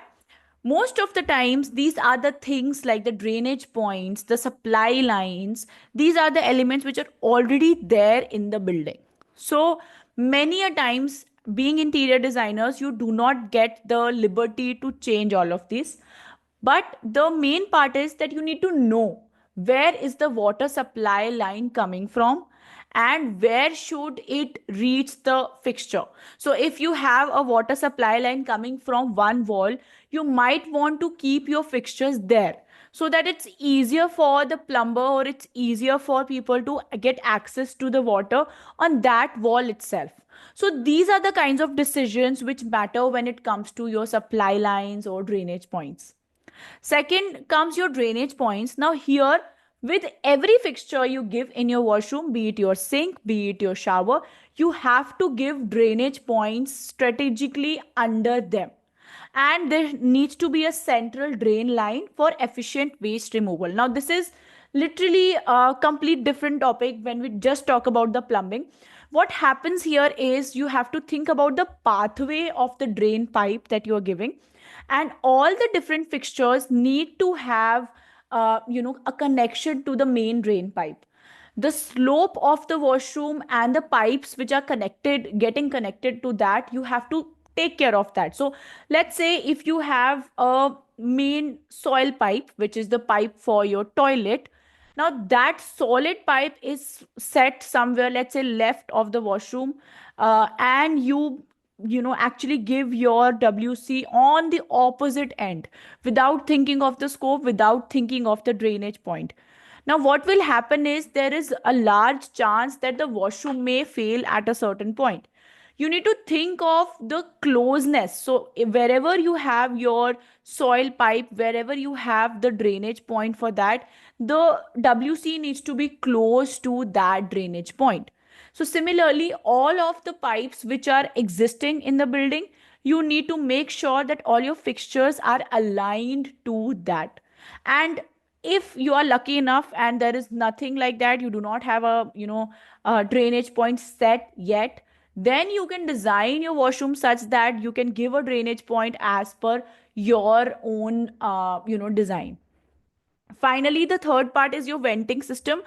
most of the times these are the things like the drainage points, the supply lines. These are the elements which are already there in the building. So many a times, being interior designers, you do not get the liberty to change all of this. But the main part is that you need to know where is the water supply line coming from and where should it reach the fixture. So if you have a water supply line coming from one wall, you might want to keep your fixtures there so that it's easier for the plumber or it's easier for people to get access to the water on that wall itself. So these are the kinds of decisions which matter when it comes to your supply lines or drainage points. Second comes your drainage points. Now, here, with every fixture you give in your washroom, be it your sink, be it your shower, you have to give drainage points strategically under them. And there needs to be a central drain line for efficient waste removal. Now, this is literally a complete different topic when we just talk about the plumbing. What happens here is you have to think about the pathway of the drain pipe that you are giving, and all the different fixtures need to have a connection to the main drain pipe. The slope of the washroom and the pipes which are connected, getting connected to that, you have to take care of that. So let's say if you have a main soil pipe, which is the pipe for your toilet, now that solid pipe is set somewhere, let's say left of the washroom, and you actually give your WC on the opposite end without thinking of the scope, without thinking of the drainage point. Now, what will happen is there is a large chance that the washroom may fail at a certain point. You need to think of the closeness. So, wherever you have your soil pipe, wherever you have the drainage point for that, the WC needs to be close to that drainage point. So, similarly, all of the pipes which are existing in the building, you need to make sure that all your fixtures are aligned to that. And if you are lucky enough and there is nothing like that, you do not have a drainage point set yet, then you can design your washroom such that you can give a drainage point as per your own design. Finally, the third part is your venting system.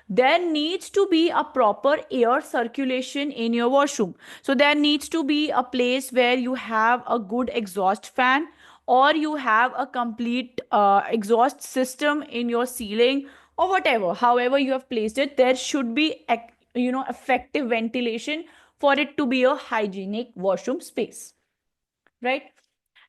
There needs to be a proper air circulation in your washroom. So there needs to be a place where you have a good exhaust fan, or you have a complete exhaust system in your ceiling, or whatever, however you have placed it. There should be effective ventilation for it to be a hygienic washroom space, right?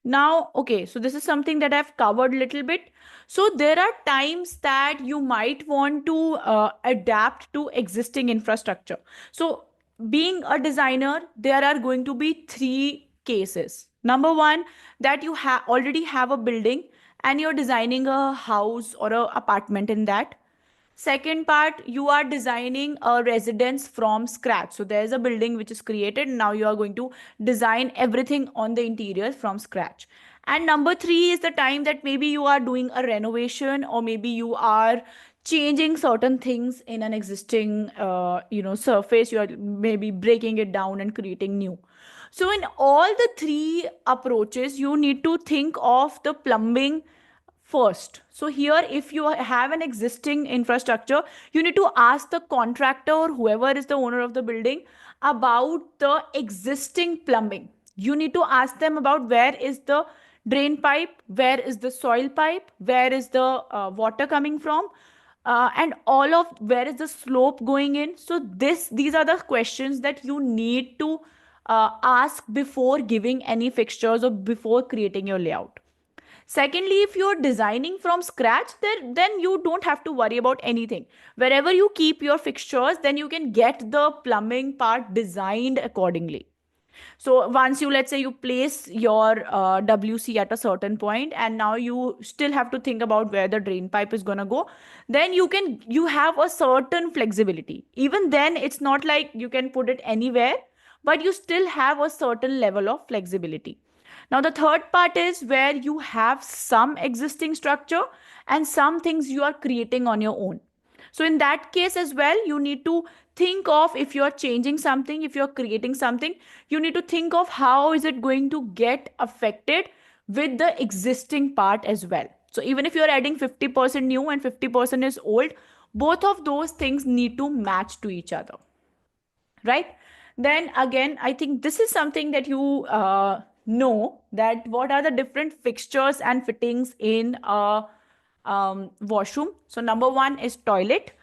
Now, okay, so this is something that I've covered a little bit. So there are times that you might want to adapt to existing infrastructure. So being a designer, there are going to be three cases. Number one, that you already have a building and you're designing a house or a apartment in that. Second part, you are designing a residence from scratch. So there's a building which is created. Now you are going to design everything on the interior from scratch. And number three is the time that maybe you are doing a renovation, or maybe you are changing certain things in an existing surface. You are maybe breaking it down and creating new. So in all the three approaches, you need to think of the plumbing first. So here, if you have an existing infrastructure, you need to ask the contractor or whoever is the owner of the building about the existing plumbing. You need to ask them about where is the Drain pipe, where is the soil pipe, where is the water coming from, and all of where is the slope going in. So these are the questions that you need to ask before giving any fixtures or before creating your layout. Secondly, if you're designing from scratch, then you don't have to worry about anything. Wherever you keep your fixtures, then you can get the plumbing part designed accordingly. So once you, let's say you place your WC at a certain point, and now you still have to think about where the drain pipe is going to go, then you have a certain flexibility. Even then, it's not like you can put it anywhere, but you still have a certain level of flexibility. Now the third part is where you have some existing structure and some things you are creating on your own. So in that case as well, you need to think of, if you're changing something, if you're creating something, you need to think of how is it going to get affected with the existing part as well. So even if you're adding 50% new and 50% is old, both of those things need to match to each other, right? Then again, I think this is something that you know, that what are the different fixtures and fittings in a washroom. So number one is toilet.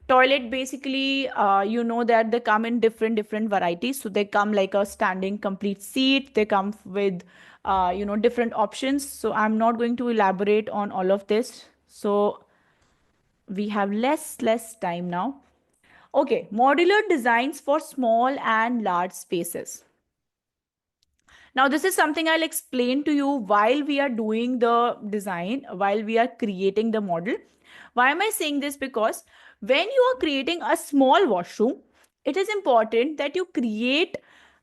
Basically, you know that they come in different varieties. So they come like a standing complete seat, they come with different options. So I'm not going to elaborate on all of this, so we have less time now. Okay, modular designs for small and large spaces. Now, this is something I'll explain to you while we are doing the design, while we are creating the model. Why am I saying this? Because when you are creating a small washroom, it is important that you create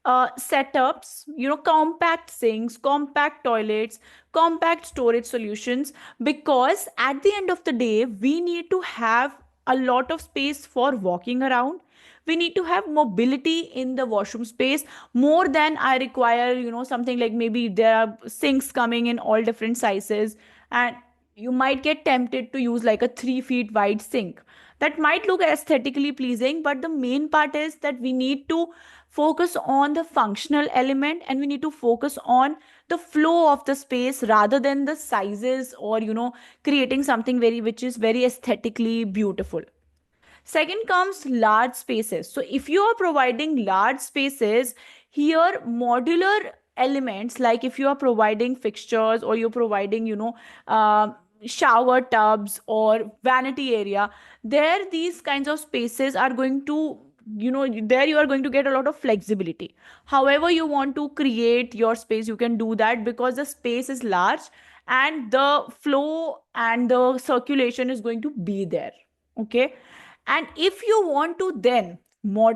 setups, compact sinks, compact toilets, compact storage solutions, because at the end of the day, we need to have a lot of space for walking around. We need to have mobility in the washroom space more than I require. Something like, maybe there are sinks coming in all different sizes, and you might get tempted to use like a 3 feet wide sink. That might look aesthetically pleasing, but the main part is that we need to focus on the functional element, and we need to focus on the flow of the space rather than the sizes, or creating something very which is very aesthetically beautiful. Second comes large spaces. So if you are providing large spaces, here modular elements, like if you are providing fixtures, or you're providing, shower tubs or vanity area, there these kinds of spaces are going to, there you are going to get a lot of flexibility. However you want to create your space, you can do that, because the space is large and the flow and the circulation is going to be there. Okay. And if you want to then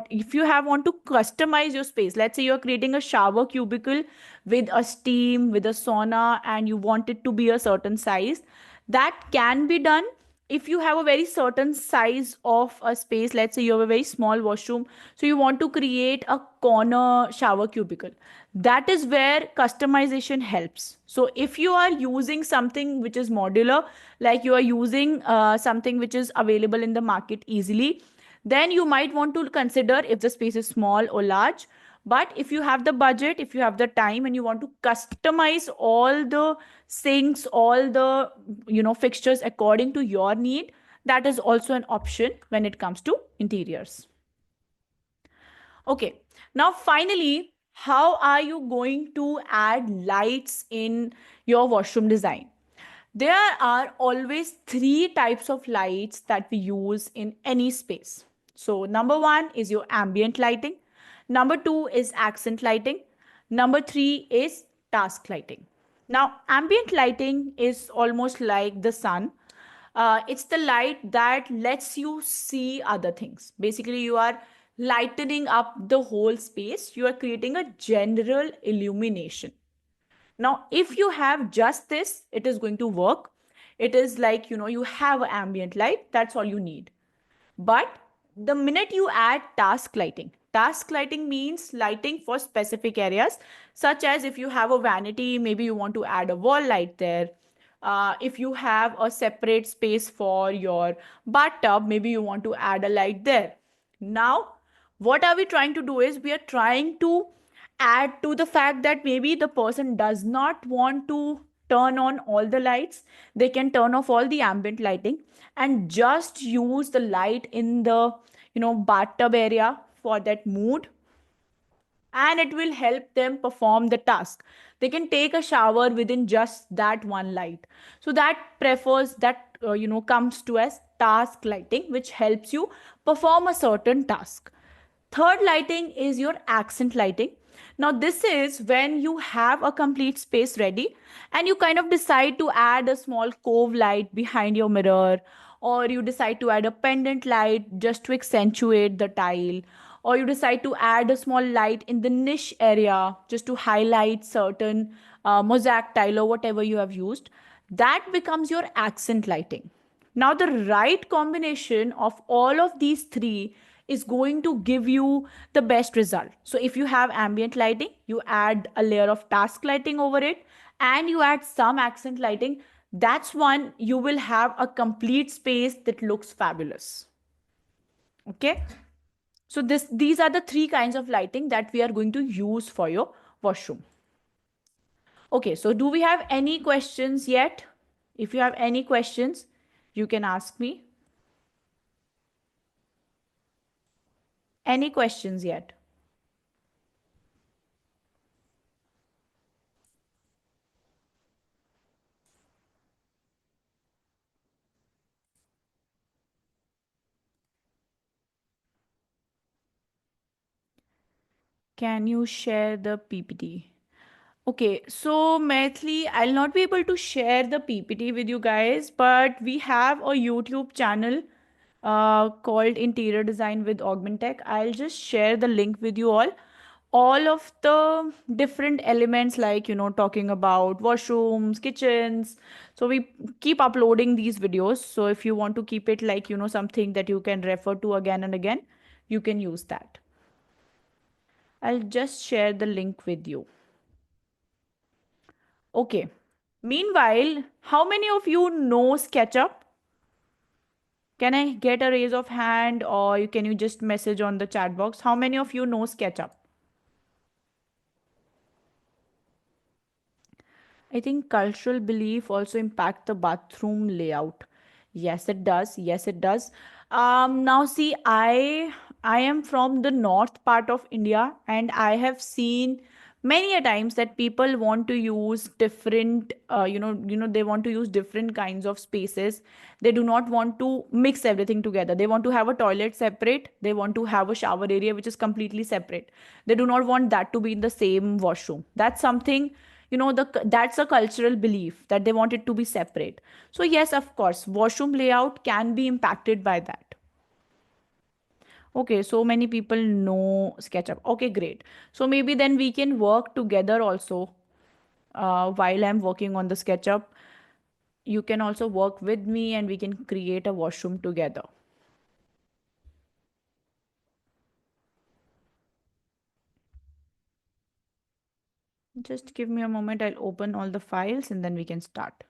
if you want to customize your space, let's say you're creating a shower cubicle with a steam, with a sauna, and you want it to be a certain size, that can be done. If you have a very certain size of a space, let's say you have a very small washroom, so you want to create a corner shower cubicle, that is where customization helps. So if you are using something which is modular, like you are using something which is available in the market easily, then you might want to consider if the space is small or large. But if you have the budget, if you have the time, and you want to customize all the sinks, all the fixtures according to your need, that is also an option when it comes to interiors. Okay, now finally, how are you going to add lights in your washroom design? There are always three types of lights that we use in any space. So number one is your ambient lighting. Number two is accent lighting. Number three is task lighting. Now, ambient lighting is almost like the sun. It's the light that lets you see other things. Basically, you are lightening up the whole space. You are creating a general illumination. Now, if you have just this, it is going to work. It is like, you have ambient light, that's all you need. But the minute you add task lighting means lighting for specific areas, such as if you have a vanity, maybe you want to add a wall light there. If you have a separate space for your bathtub, maybe you want to add a light there. Now, what are we trying to do is we are trying to add to the fact that maybe the person does not want to turn on all the lights, they can turn off all the ambient lighting and just use the light in the, bathtub area for that mood, and it will help them perform the task. They can take a shower within just that one light. So that prefers that, comes to as task lighting, which helps you perform a certain task. Third lighting is your accent lighting. Now, this is when you have a complete space ready and you kind of decide to add a small cove light behind your mirror, or you decide to add a pendant light just to accentuate the tile, or you decide to add a small light in the niche area just to highlight certain mosaic tile or whatever you have used. That becomes your accent lighting. Now, the right combination of all of these three is going to give you the best result. So, if you have ambient lighting, you add a layer of task lighting over it, and you add some accent lighting, that's one you will have a complete space that looks fabulous. Okay. So, these are the three kinds of lighting that we are going to use for your washroom. Okay. So, do we have any questions yet? If you have any questions, you can ask me. Any questions yet? Can you share the PPT? Okay, so Maithili, I'll not be able to share the PPT with you guys, but we have a YouTube channel called Interior Design with Augmentech. I'll just share the link with you all. All of the different elements, like, talking about washrooms, kitchens. So we keep uploading these videos. So if you want to keep it like, something that you can refer to again and again, you can use that. I'll just share the link with you. Okay. Meanwhile, how many of you know SketchUp? Can I get a raise of hand, or can you just message on the chat box? How many of you know SketchUp? I think cultural belief also impact the bathroom layout. Yes, it does. Yes, it does. Now see, I am from the north part of India, and I have seen many a times that people want to use different, they want to use different kinds of spaces. They do not want to mix everything together. They want to have a toilet separate. They want to have a shower area which is completely separate. They do not want that to be in the same washroom. That's something, that's a cultural belief that they want it to be separate. So yes, of course, washroom layout can be impacted by that. Okay, so many people know SketchUp. Okay, great. So maybe then we can work together also. While I'm working on the SketchUp, you can also work with me and we can create a washroom together. Just give me a moment. I'll open all the files and then we can start.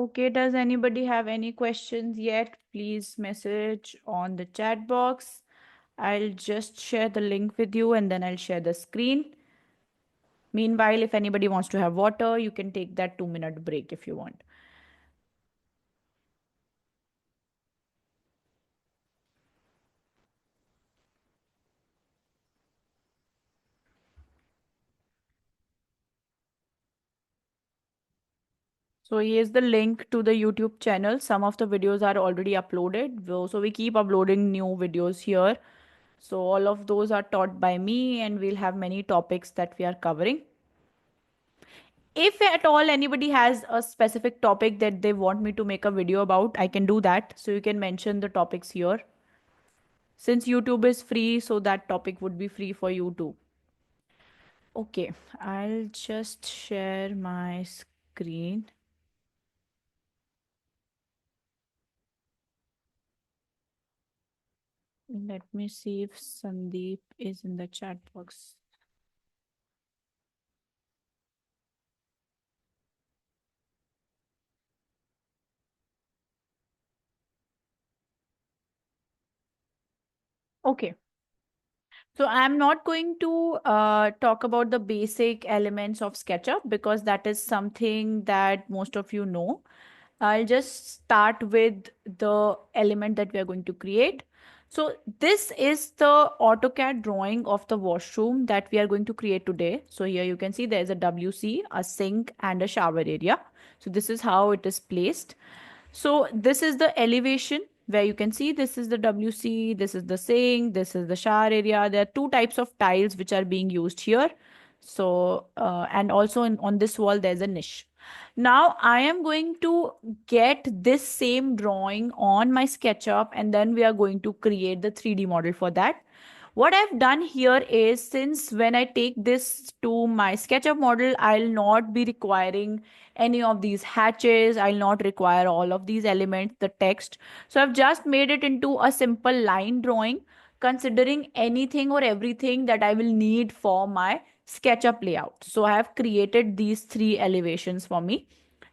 Okay, does anybody have any questions yet? Please message on the chat box. I'll just share the link with you and then I'll share the screen. Meanwhile, if anybody wants to have water, you can take that 2-minute break if you want. So here's the link to the YouTube channel. Some of the videos are already uploaded. So we keep uploading new videos here. So all of those are taught by me and we'll have many topics that we are covering. If at all anybody has a specific topic that they want me to make a video about, I can do that. So you can mention the topics here. Since YouTube is free, so that topic would be free for you too. Okay, I'll just share my screen. Let me see if Sandeep is in the chat box. Okay. So I'm not going to talk about the basic elements of SketchUp because that is something that most of you know. I'll just start with the element that we are going to create. So this is the AutoCAD drawing of the washroom that we are going to create today. So here you can see there is a WC, a sink, and a shower area. So this is how it is placed. So this is the elevation where you can see this is the WC, this is the sink, this is the shower area. There are two types of tiles which are being used here. So, and also on this wall, there's a niche. Now I am going to get this same drawing on my SketchUp and then we are going to create the 3D model for that. What I've done here is since when I take this to my SketchUp model, I'll not be requiring any of these hatches. I'll not require all of these elements, the text. So I've just made it into a simple line drawing, considering anything or everything that I will need for my SketchUp layout. So I have created these three elevations for me.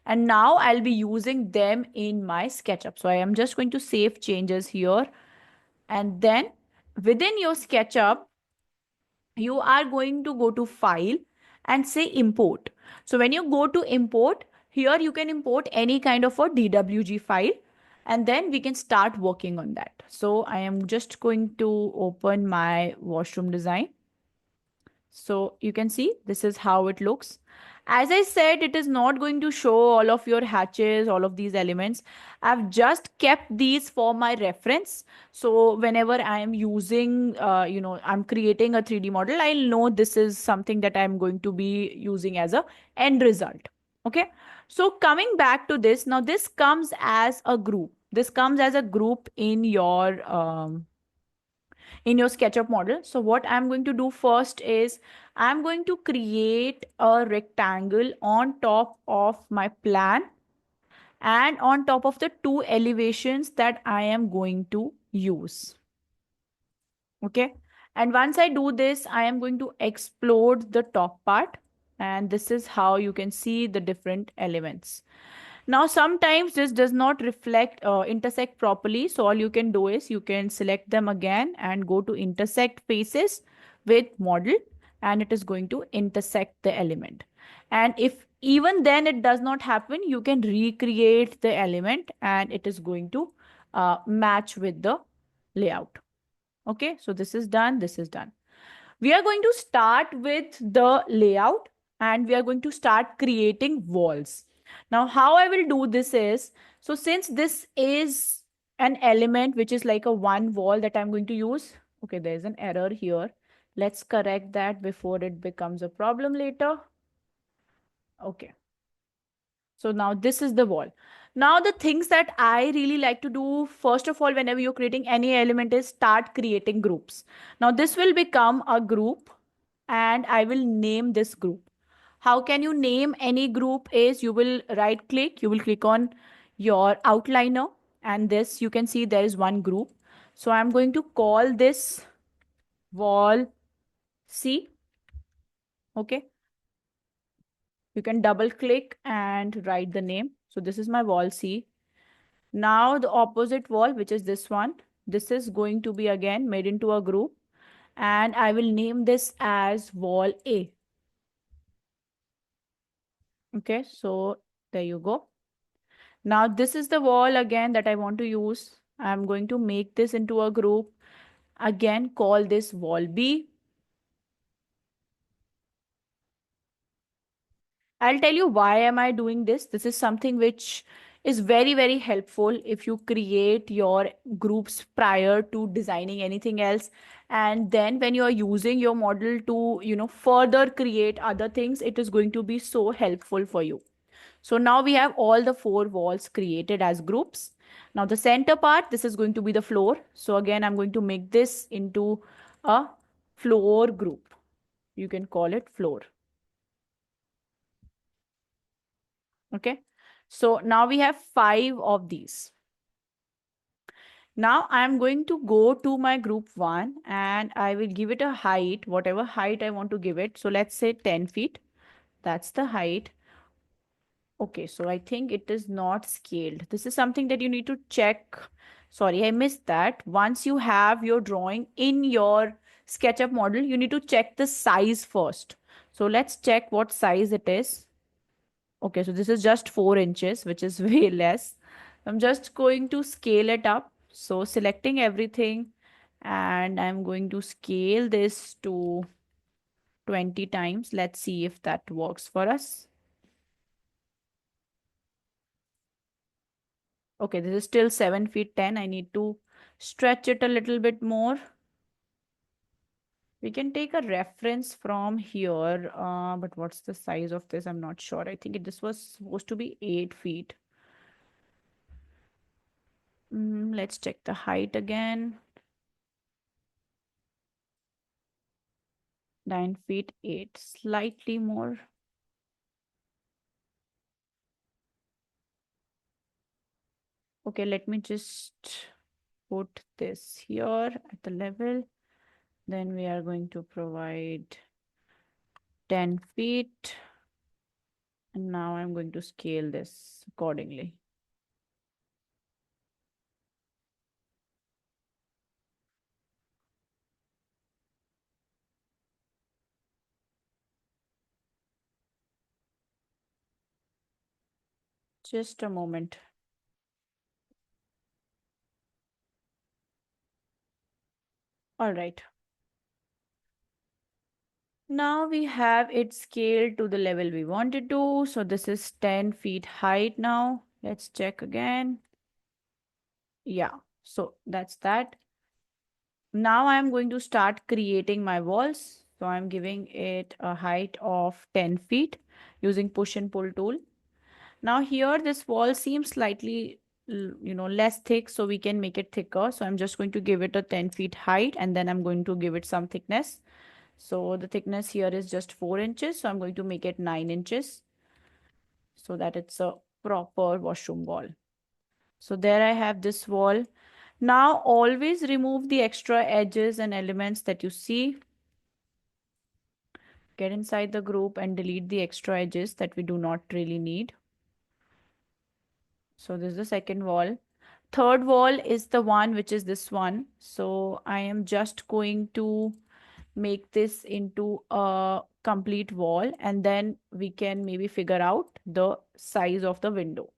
And now I'll be using them in my SketchUp. So I am just going to save changes here. And then within your SketchUp, you are going to go to file and say import. So when you go to import, here you can import any kind of a DWG file and then we can start working on that. So I am just going to open my washroom design. So you can see this is how it looks. As I said, it is not going to show all of your hatches, all of these elements. I've just kept these for my reference. So whenever I am using, I'm creating a 3D model, I'll know this is something that I'm going to be using as a end result. Okay. So coming back to this, now this comes as a group. This comes as a group in your SketchUp model. So what I'm going to do first is I'm going to create a rectangle on top of my plan and on top of the two elevations that I am going to use. Okay. And once I do this, I am going to explode the top part. And this is how you can see the different elements. Now, sometimes this does not intersect properly. So all you can do is you can select them again and go to intersect faces with model and it is going to intersect the element. And if even then it does not happen, you can recreate the element and it is going to match with the layout. Okay, so this is done. This is done. We are going to start with the layout and we are going to start creating walls. Now, how I will do this is, so since this is an element which is like a one wall that I'm going to use. Okay, there's an error here. Let's correct that before it becomes a problem later. Okay. So now this is the wall. Now the things that I really like to do, first of all, whenever you're creating any element is start creating groups. Now this will become a group and I will name this group. How can you name any group is you will right click, you will click on your outliner and this you can see there is one group. So I'm going to call this wall C. Okay. You can double click and write the name. So this is my wall C. Now the opposite wall, which is this one, this is going to be again made into a group and I will name this as wall A. Okay, so there you go. Now this is the wall again that I want to use. I'm going to make this into a group. Again, call this wall B. I'll tell you why am I doing this. This is something which is very, very helpful if you create your groups prior to designing anything else. And then when you are using your model to, further create other things, it is going to be so helpful for you. So now we have all the four walls created as groups. Now the center part, this is going to be the floor. So again, I'm going to make this into a floor group. You can call it floor. Okay. So now we have 5 of these. Now I'm going to go to my group 1 and I will give it a height, whatever height I want to give it. So let's say 10 feet. That's the height. Okay, so I think it is not scaled. This is something that you need to check. Sorry, I missed that. Once you have your drawing in your SketchUp model, you need to check the size first. So let's check what size it is. Okay, so this is just 4 inches, which is way less. I'm just going to scale it up. So selecting everything and I'm going to scale this to 20 times. Let's see if that works for us. Okay, this is still 7 feet 10. I need to stretch it a little bit more. We can take a reference from here, but what's the size of this? I'm not sure. I think this was supposed to be 8 feet. Let's check the height again. 9 feet 8, slightly more. Okay, let me just put this here at the level. Then we are going to provide 10 feet. And now I'm going to scale this accordingly. Just a moment. All right. Now we have it scaled to the level we wanted to. So this is 10 feet height now. Let's check again. Yeah, so that's that. Now I'm going to start creating my walls. So I'm giving it a height of 10 feet using push and pull tool. Now here this wall seems slightly less thick, so we can make it thicker. So I'm just going to give it a 10 feet height and then I'm going to give it some thickness. So the thickness here is just 4 inches. So I'm going to make it 9 inches so that it's a proper washroom wall. So there I have this wall. Now always remove the extra edges and elements that you see. Get inside the group and delete the extra edges that we do not really need. So this is the second wall. Third wall is the one which is this one. So I am just going to make this into a complete wall and then we can maybe figure out the size of the window.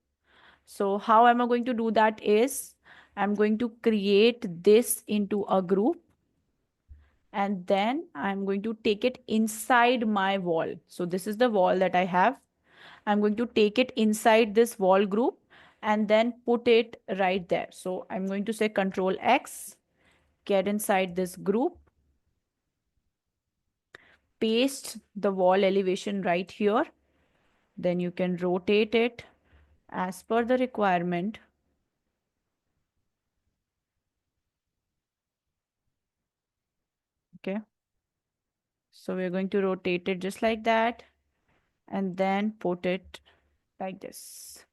So how am I going to do that is I'm going to create this into a group and then I'm going to take it inside my wall. So this is the wall that I have. I'm going to take it inside this wall group and then put it right there. So I'm going to say Control X, get inside this group, paste the wall elevation right here. Then you can rotate it as per the requirement. Okay. So we're going to rotate it just like that and then put it like this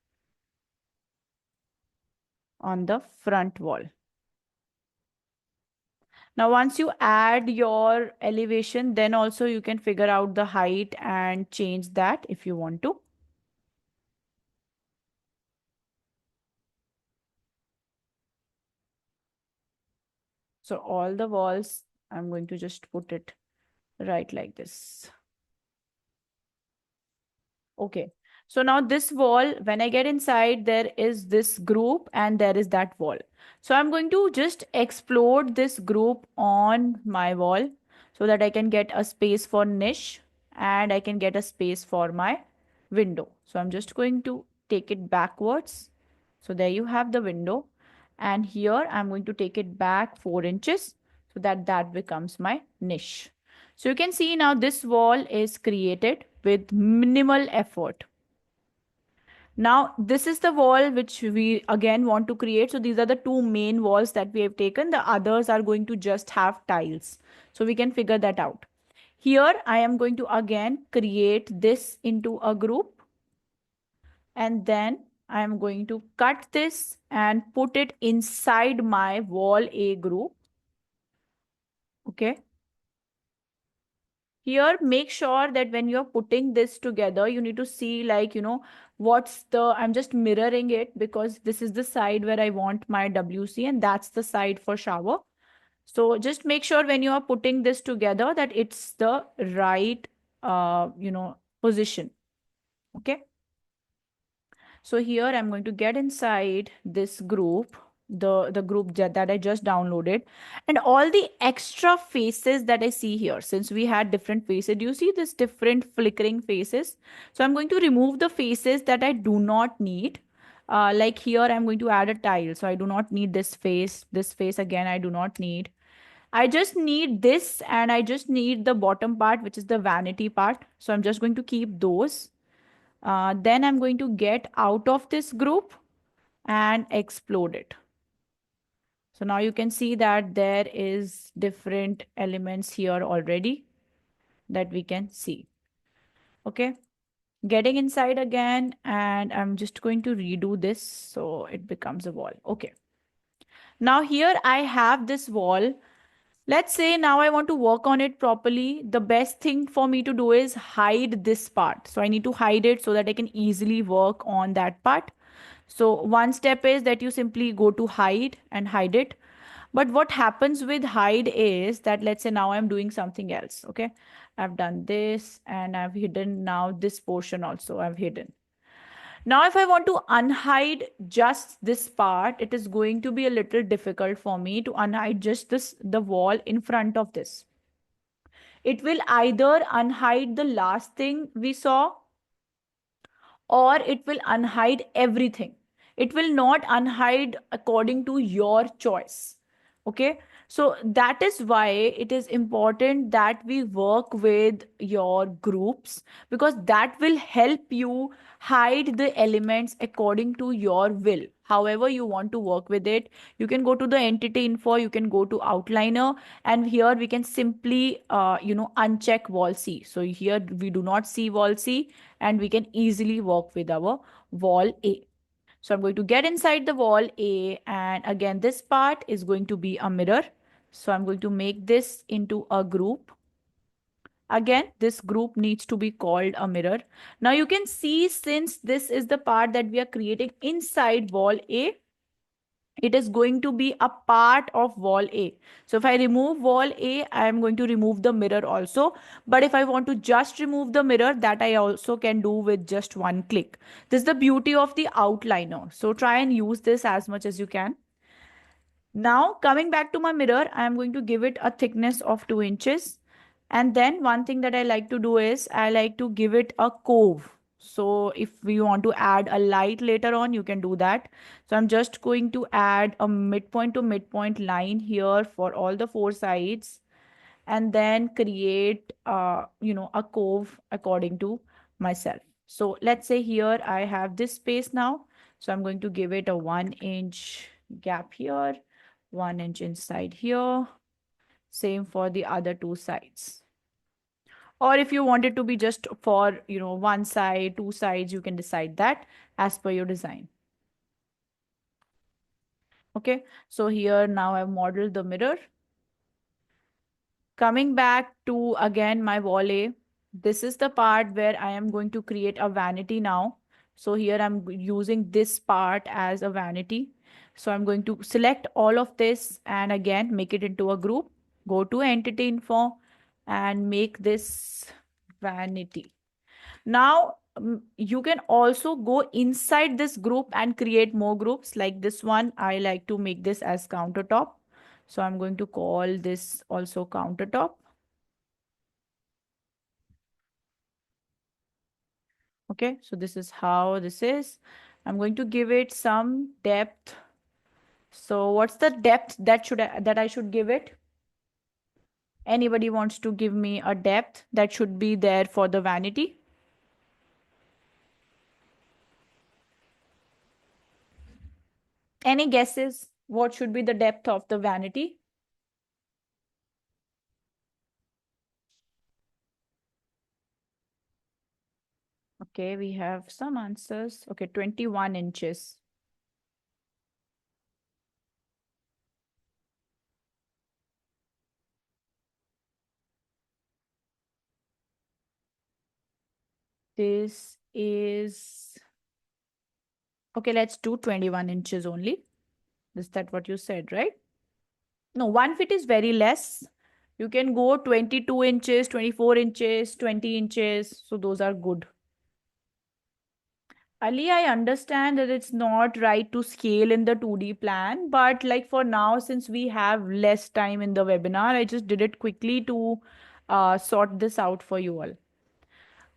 on the front wall. Now, once you add your elevation, then also you can figure out the height and change that if you want to. So all the walls, I'm going to just put it right like this. Okay. So now this wall, when I get inside, there is this group and there is that wall. So I'm going to just explode this group on my wall so that I can get a space for niche and I can get a space for my window. So I'm just going to take it backwards. So there you have the window. And here I'm going to take it back 4 inches so that that becomes my niche. So you can see now this wall is created with minimal effort. Now this is the wall which we again want to create. So these are the two main walls that we have taken. The others are going to just have tiles. So we can figure that out. Here I am going to again create this into a group, and then I am going to cut this and put it inside my wall A group. Okay. Here, make sure that when you're putting this together, you need to see like, I'm just mirroring it because this is the side where I want my WC and that's the side for shower. So just make sure when you are putting this together that it's the right, position. Okay. So here I'm going to get inside this group, the group that I just downloaded, and all the extra faces that I see here. Since we had different faces, do you see this different flickering faces? So I'm going to remove the faces that I do not need. Like here, I'm going to add a tile. So I do not need this face. This face again, I do not need. I just need this and I just need the bottom part, which is the vanity part. So I'm just going to keep those. Then I'm going to get out of this group and explode it. So now you can see that there is different elements here already that we can see. Okay. Getting inside again, and I'm just going to redo this so it becomes a wall. Okay. Now here I have this wall. Let's say now I want to work on it properly. The best thing for me to do is hide this part. So I need to hide it so that I can easily work on that part. So one step is that you simply go to hide and hide it. But what happens with hide is that let's say now I'm doing something else. Okay. I've done this and I've hidden now this portion also I've hidden. Now, if I want to unhide just this part, it is going to be a little difficult for me to unhide just the wall in front of this. It will either unhide the last thing we saw or it will unhide everything. It will not unhide according to your choice. Okay. So that is why it is important that we work with your groups, because that will help you hide the elements according to your will. However, you want to work with it, you can go to the entity info, you can go to outliner, and here we can simply, uncheck wall C. So here we do not see wall C, and we can easily work with our wall A. So I'm going to get inside the wall A, and again this part is going to be a mirror. So I'm going to make this into a group. Again, this group needs to be called a mirror. Now you can see, since this is the part that we are creating inside wall A, it is going to be a part of wall A. So if I remove wall A, I am going to remove the mirror also. But if I want to just remove the mirror, that I also can do with just one click. This is the beauty of the outliner. So try and use this as much as you can. Now coming back to my mirror, I am going to give it a thickness of 2 inches. And then one thing that I like to do is I like to give it a cove. So if we want to add a light later on, you can do that. So I'm just going to add a midpoint to midpoint line here for all the 4 sides, and then create, a cove according to myself. So let's say here I have this space now. So I'm going to give it a 1 inch gap here, 1 inch inside here. Same for the other 2 sides. Or if you want it to be just for, one side, 2 sides, you can decide that as per your design. Okay. So here now I've modeled the mirror. Coming back to again my wall A, this is the part where I am going to create a vanity now. So here I'm using this part as a vanity. So I'm going to select all of this and again make it into a group. Go to entity info and make this vanity. Now you can also go inside this group and create more groups like this one. I like to make this as countertop. So I'm going to call this also countertop. Okay, so this is how this is. I'm going to give it some depth. So what's the depth that I should give it? Anybody wants to give me a depth that should be there for the vanity? Any guesses? What should be the depth of the vanity? Okay, we have some answers. Okay, 21 inches. This is okay, let's do 21 inches only. Is that what you said, right? No, 1 feet is very less. You can go 22 inches, 24 inches, 20 inches. So those are good. Ali, I understand that it's not right to scale in the 2D plan, but like for now, since we have less time in the webinar, I just did it quickly to sort this out for you all.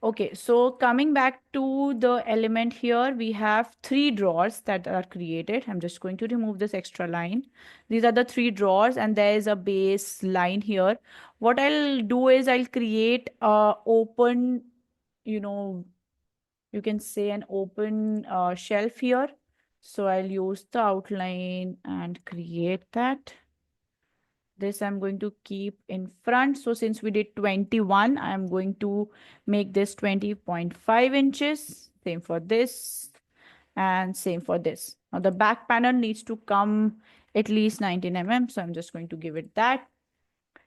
Okay, so coming back to the element here, we have three drawers that are created. I'm just going to remove this extra line. These are the three drawers and there is a base line here. What I'll do is I'll create a open, you know, you can say an open shelf here. So I'll use the outline and create that. This I'm going to keep in front. So since we did 21, I'm going to make this 20.5 inches. Same for this and same for this. Now the back panel needs to come at least 19 mm. So I'm just going to give it that.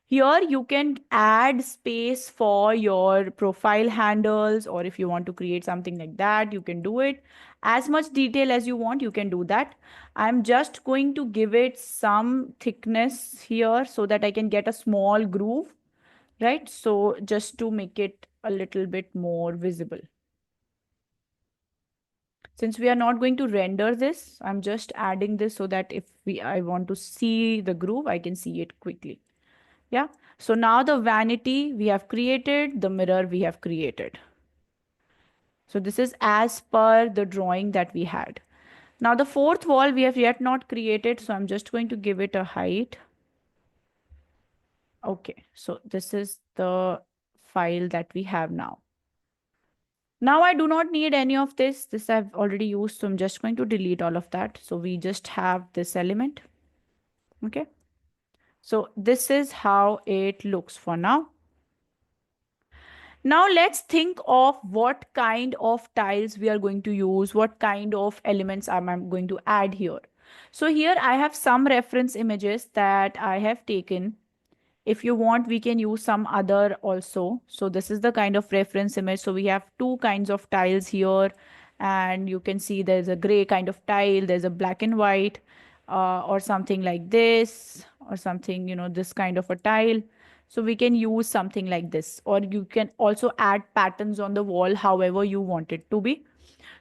Here you can add space for your profile handles, or if you want to create something like that, you can do it. As much detail as you want, you can do that. I'm just going to give it some thickness here so that I can get a small groove, right? So just to make it a little bit more visible. Since we are not going to render this, I'm just adding this so that if I want to see the groove, I can see it quickly. Yeah. So now the vanity we have created, the mirror we have created. So this is as per the drawing that we had. Now the fourth wall we have yet not created. So I'm just going to give it a height. Okay. So this is the file that we have now. Now I do not need any of this. This I've already used. So I'm just going to delete all of that. So we just have this element. Okay. So this is how it looks for now. Now let's think of what kind of tiles we are going to use, what kind of elements I'm going to add here. So here I have some reference images that I have taken. If you want, we can use some other also. So this is the kind of reference image. So we have two kinds of tiles here, and you can see there's a gray kind of tile, there's a black and white, or something like this, or something, this kind of a tile. So we can use something like this, or you can also add patterns on the wall, however you want it to be.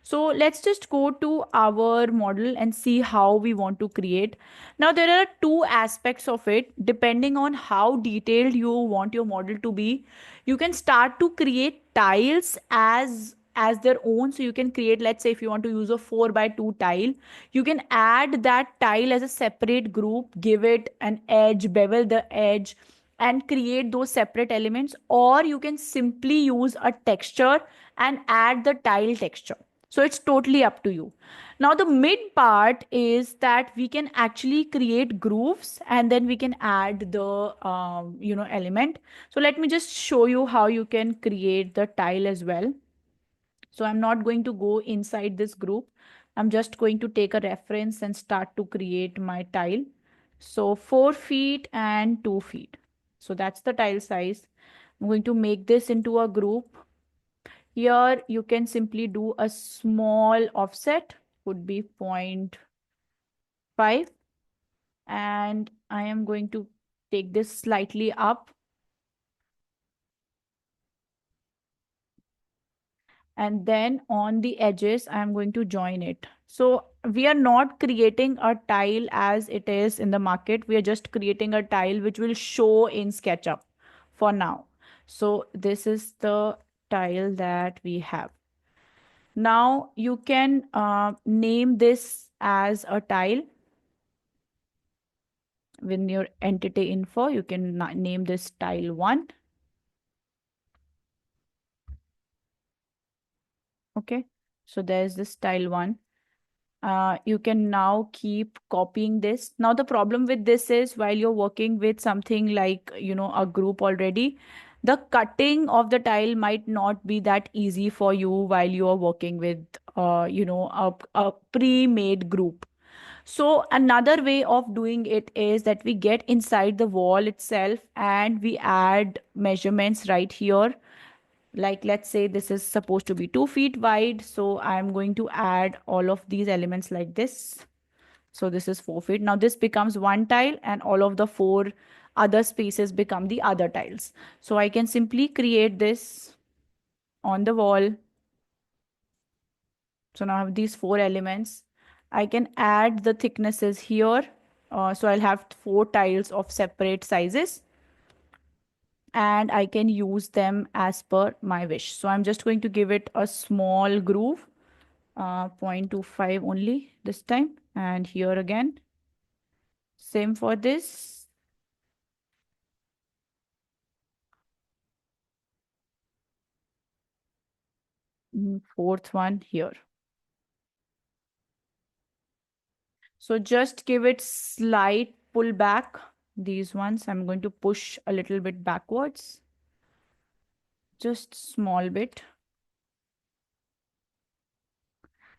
So let's just go to our model and see how we want to create. Now there are two aspects of it. Depending on how detailed you want your model to be, you can start to create tiles as their own. So you can create, let's say if you want to use a 4 by 2 tile, you can add that tile as a separate group, give it an edge, bevel the edge, and create those separate elements. Or you can simply use a texture and add the tile texture. So it's totally up to you. Now the mid part is that we can actually create grooves and then we can add the element. So let me just show you how you can create the tile as well. So I'm not going to go inside this group. I'm just going to take a reference and start to create my tile. So 4 feet and 2 feet. So that's the tile size. I'm going to make this into a group. Here you can simply do a small offset, would be 0.5. And I am going to take this slightly up. And then on the edges, I'm going to join it. So we are not creating a tile as it is in the market. We are just creating a tile which will show in SketchUp for now. So this is the tile that we have. Now you can name this as a tile. With your entity info, you can name this tile 1. Okay, so there's this tile 1. You can now keep copying this. Now the problem with this is while you're working with something like a group already, the cutting of the tile might not be that easy for you while you are working with a pre-made group. So another way of doing it is that we get inside the wall itself and we add measurements right here. Like, let's say this is supposed to be 2 feet wide, so I'm going to add all of these elements like this. So this is 4 feet. Now this becomes one tile and all of the four other spaces become the other tiles. So I can simply create this on the wall. So now I have these four elements. I can add the thicknesses here. So I'll have four tiles of separate sizes and I can use them as per my wish. So I'm just going to give it a small groove, 0.25 only this time. And here again, same for this. Fourth one here. So just give it slight pull back. These ones I'm going to push a little bit backwards. Just small bit.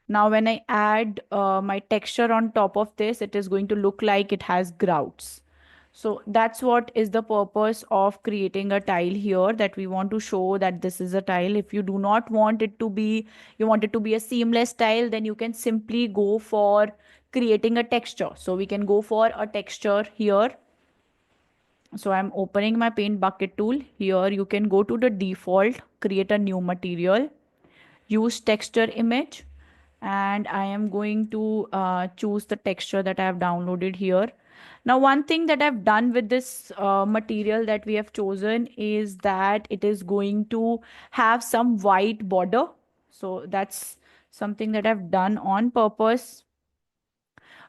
Now when I add my texture on top of this, it is going to look like it has grouts. So that's what is the purpose of creating a tile here, that we want to show that this is a tile. If you do not want it to be, you want it to be a seamless tile, then you can simply go for creating a texture. So we can go for a texture here. So I'm opening my paint bucket tool. Here you can go to the default, create a new material, use texture image, and I am going to choose the texture that I have downloaded here. Now one thing that I've done with this material that we have chosen is that it is going to have some white border. So that's something that I've done on purpose.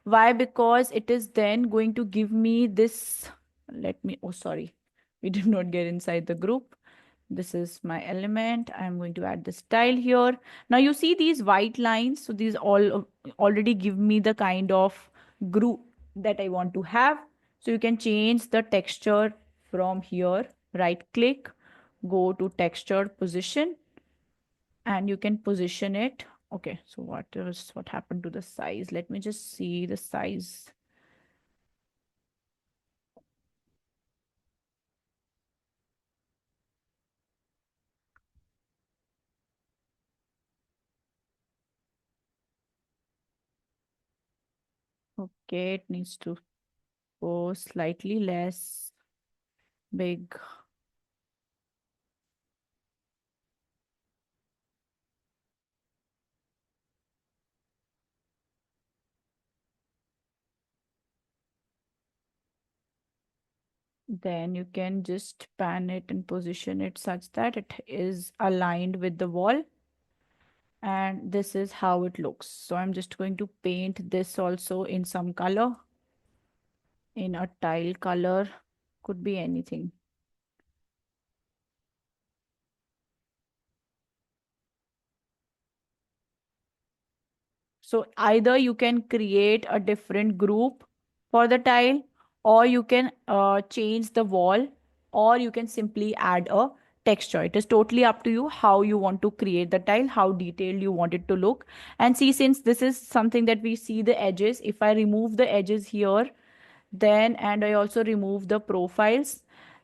Why? Because it is then going to give me this. Let me, oh, sorry, we did not get inside the group. This is my element. I'm going to add this tile here. Now you see these white lines. So these all already give me the kind of group that I want to have. So you can change the texture from here. Right click, go to texture position, and you can position it. Okay, so what happened to the size? Let me just see the size. Okay, it needs to go slightly less big. Then you can just pan it and position it such that it is aligned with the wall. And this is how it looks. So I'm just going to paint this also in some color, in a tile color, could be anything. So either you can create a different group for the tile, or you can change the wall, or you can simply add a texture. It is totally up to you how you want to create the tile, how detailed you want it to look. And see, since this is something that we see the edges, if I remove the edges here, then and I also remove the profiles,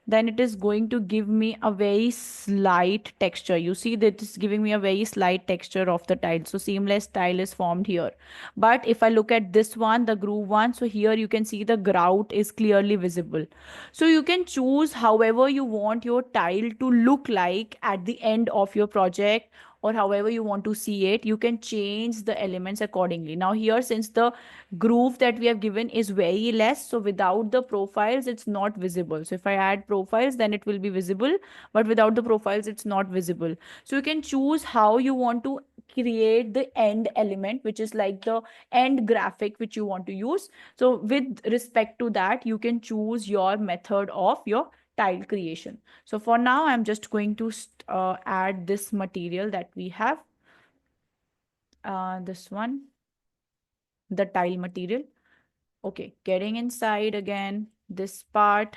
then it is going to give me a very slight texture. You see that it's giving me a very slight texture of the tile. So seamless tile is formed here. But if I look at this one, the groove one, so here you can see the grout is clearly visible. So you can choose however you want your tile to look like at the end of your project, or however you want to see it. You can change the elements accordingly. Now here, since the groove that we have given is very less, so without the profiles it's not visible. So if I add profiles, then it will be visible, but without the profiles it's not visible. So you can choose how you want to create the end element, which is like the end graphic which you want to use. So with respect to that, you can choose your method of your tile creation. So for now I'm just going to add this material that we have, this one, the tile material. Okay, getting inside again, this part,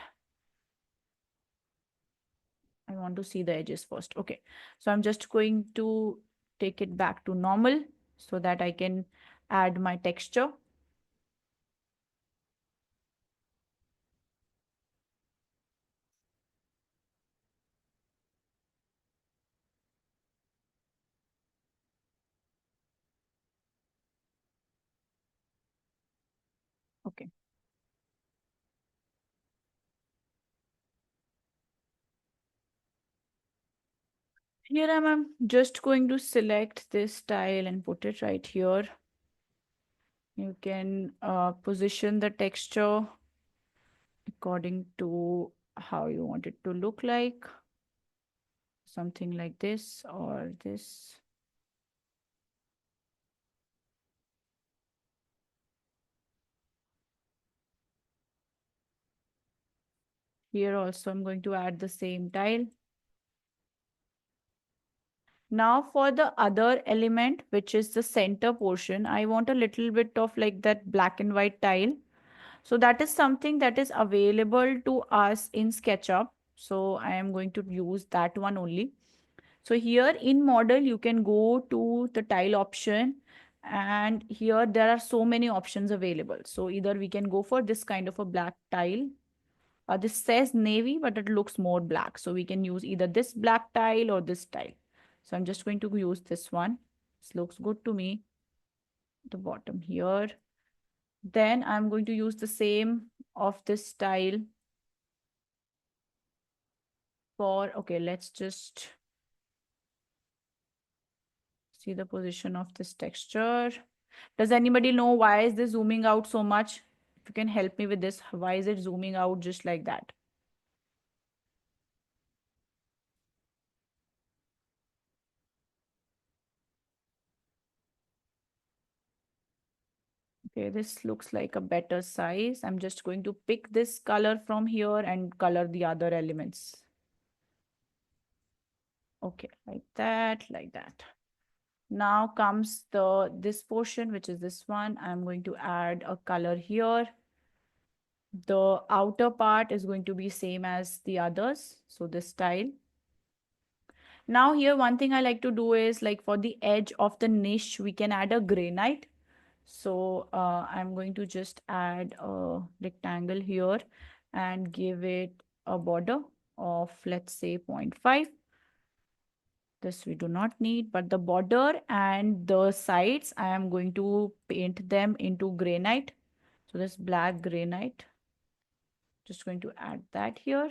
I want to see the edges first. Okay. So I'm just going to take it back to normal so that I can add my texture. Okay. Here I'm just going to select this tile and put it right here. You can position the texture according to how you want it to look like. Something like this or this. Here also I'm going to add the same tile. Now for the other element, which is the center portion, I want a little bit of like that black and white tile. So that is something that is available to us in SketchUp. So I am going to use that one only. So here in model, you can go to the tile option, and here there are so many options available. So either we can go for this kind of a black tile. This says navy, but it looks more black. So we can use either this black tile or this tile. So I'm just going to use this one. This looks good to me. The bottom here. Then I'm going to use the same of this tile for, okay, let's just see the position of this texture. Does anybody know why is this zooming out so much? If you can help me with this, why is it zooming out just like that? Okay, this looks like a better size. I'm just going to pick this color from here and color the other elements. Okay, like that, like that. Now comes this portion, which is this one. I'm going to add a color here. The outer part is going to be same as the others. So this style. Now here, one thing I like to do is like for the edge of the niche, we can add a granite. So I'm going to just add a rectangle here and give it a border of, let's say, 0.5. This we do not need, but the border and the sides, I am going to paint them into granite. So this black granite, just going to add that here.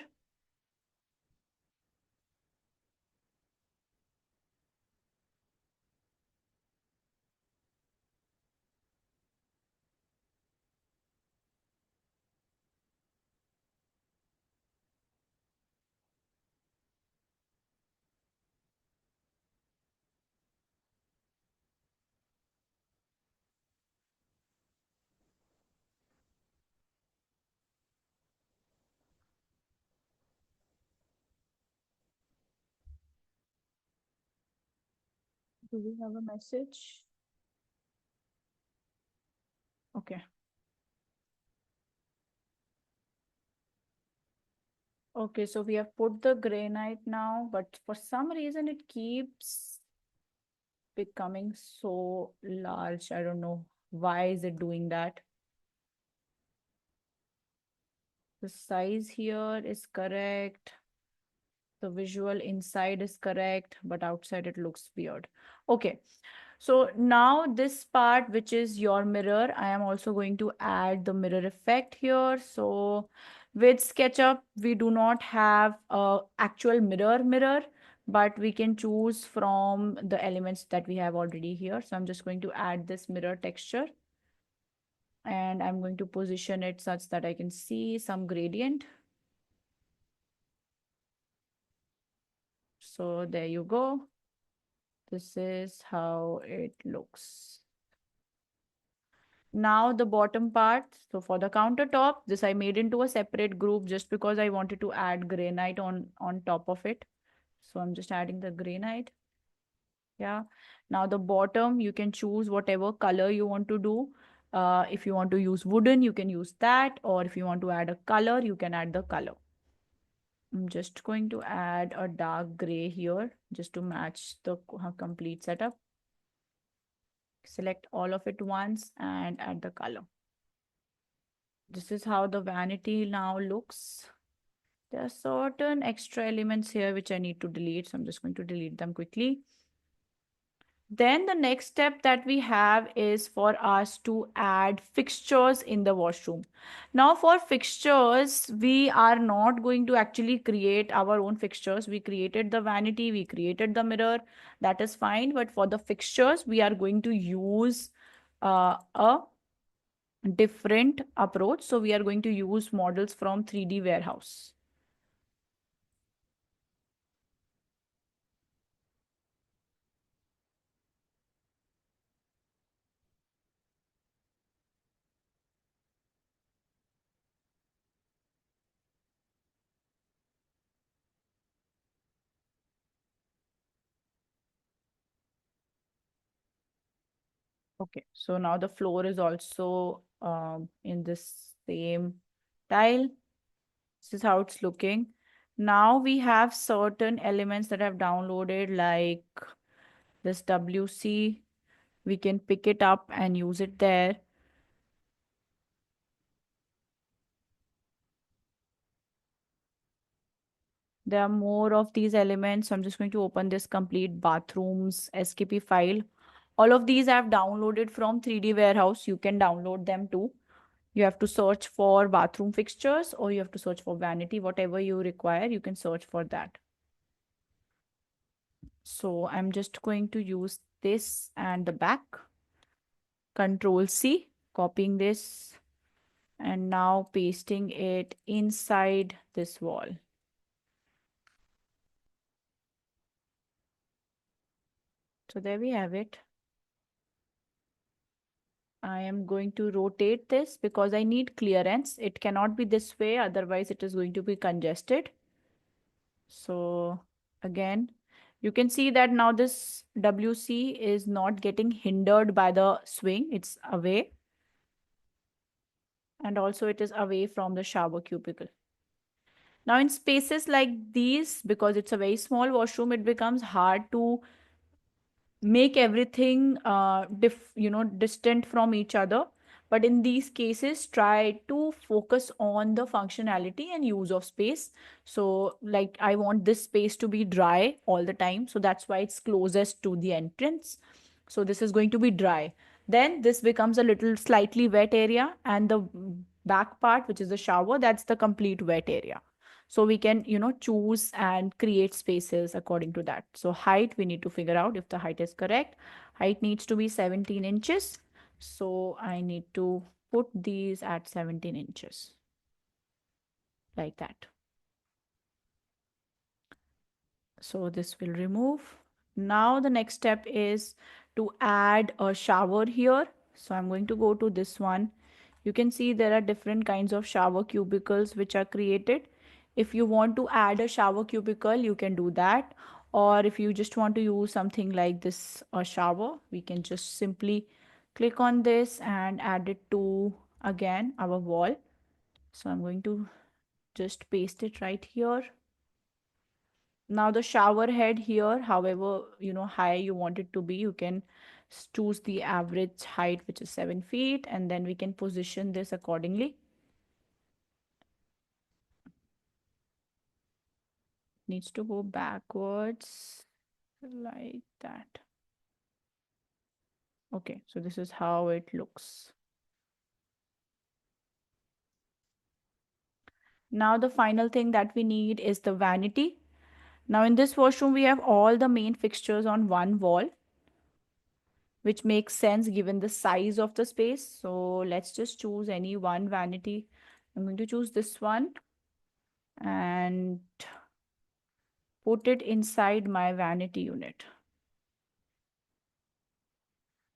Do we have a message? Okay. Okay, so we have put the granite now, but for some reason it keeps becoming so large. I don't know why is it doing that. The size here is correct. The visual inside is correct, but outside it looks weird. Okay, so now this part, which is your mirror, I am also going to add the mirror effect here. So with SketchUp, we do not have a actual mirror, but we can choose from the elements that we have already here. So I'm just going to add this mirror texture, and I'm going to position it such that I can see some gradient. So there you go. This is how it looks. Now the bottom part. So for the countertop, this I made into a separate group just because I wanted to add granite on top of it. So I'm just adding the granite. Yeah. Now the bottom, you can choose whatever color you want to do. If you want to use wooden, you can use that. Or if you want to add a color, you can add the color. I'm just going to add a dark gray here just to match the complete setup. Select all of it once and add the color. This is how the vanity now looks. There are certain extra elements here which I need to delete, so I'm just going to delete them quickly. Then the next step that we have is for us to add fixtures in the washroom. Now for fixtures, we are not going to actually create our own fixtures. We created the vanity, we created the mirror, that is fine. But for the fixtures, we are going to use a different approach. So we are going to use models from 3D warehouse. Okay, so now the floor is also in this same tile. This is how it's looking. Now we have certain elements that I've downloaded, like this WC. We can pick it up and use it there. There are more of these elements. So I'm just going to open this complete bathrooms SKP file. All of these I've downloaded from 3D Warehouse. You can download them too. You have to search for bathroom fixtures or you have to search for vanity, whatever you require, you can search for that. So I'm just going to use this and the back. Control C, copying this and now pasting it inside this wall. So there we have it. I am going to rotate this because I need clearance. It cannot be this way, otherwise it is going to be congested. So again, you can see that now this WC is not getting hindered by the swing. It's away. And also it is away from the shower cubicle. Now in spaces like these, because it's a very small washroom, it becomes hard to make everything distant from each other. But in these cases, try to focus on the functionality and use of space. So like I want this space to be dry all the time, so that's why it's closest to the entrance. So this is going to be dry. Then this becomes a little slightly wet area, and the back part, which is the shower, that's the complete wet area. So we can choose and create spaces according to that. So height, we need to figure out if the height is correct. Height needs to be 17 inches. So I need to put these at 17 inches like that. So this will remove. Now the next step is to add a shower here. So I'm going to go to this one. You can see there are different kinds of shower cubicles which are created. If you want to add a shower cubicle, you can do that. Or if you just want to use something like this, a shower, we can just simply click on this and add it to, again, our wall. So I'm going to just paste it right here. Now the shower head here, however, high you want it to be, you can choose the average height, which is 7 feet, and then we can position this accordingly. Needs to go backwards like that. Okay, so this is how it looks. Now the final thing that we need is the vanity. Now in this washroom, we have all the main fixtures on one wall, which makes sense given the size of the space. So let's just choose any one vanity. I'm going to choose this one and put it inside my vanity unit.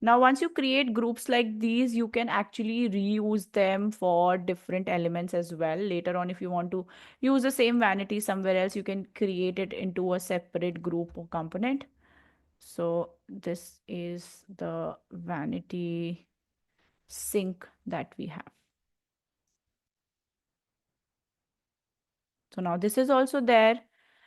Now, once you create groups like these, you can actually reuse them for different elements as well. Later on, if you want to use the same vanity somewhere else, you can create it into a separate group or component. So this is the vanity sink that we have. So now this is also there.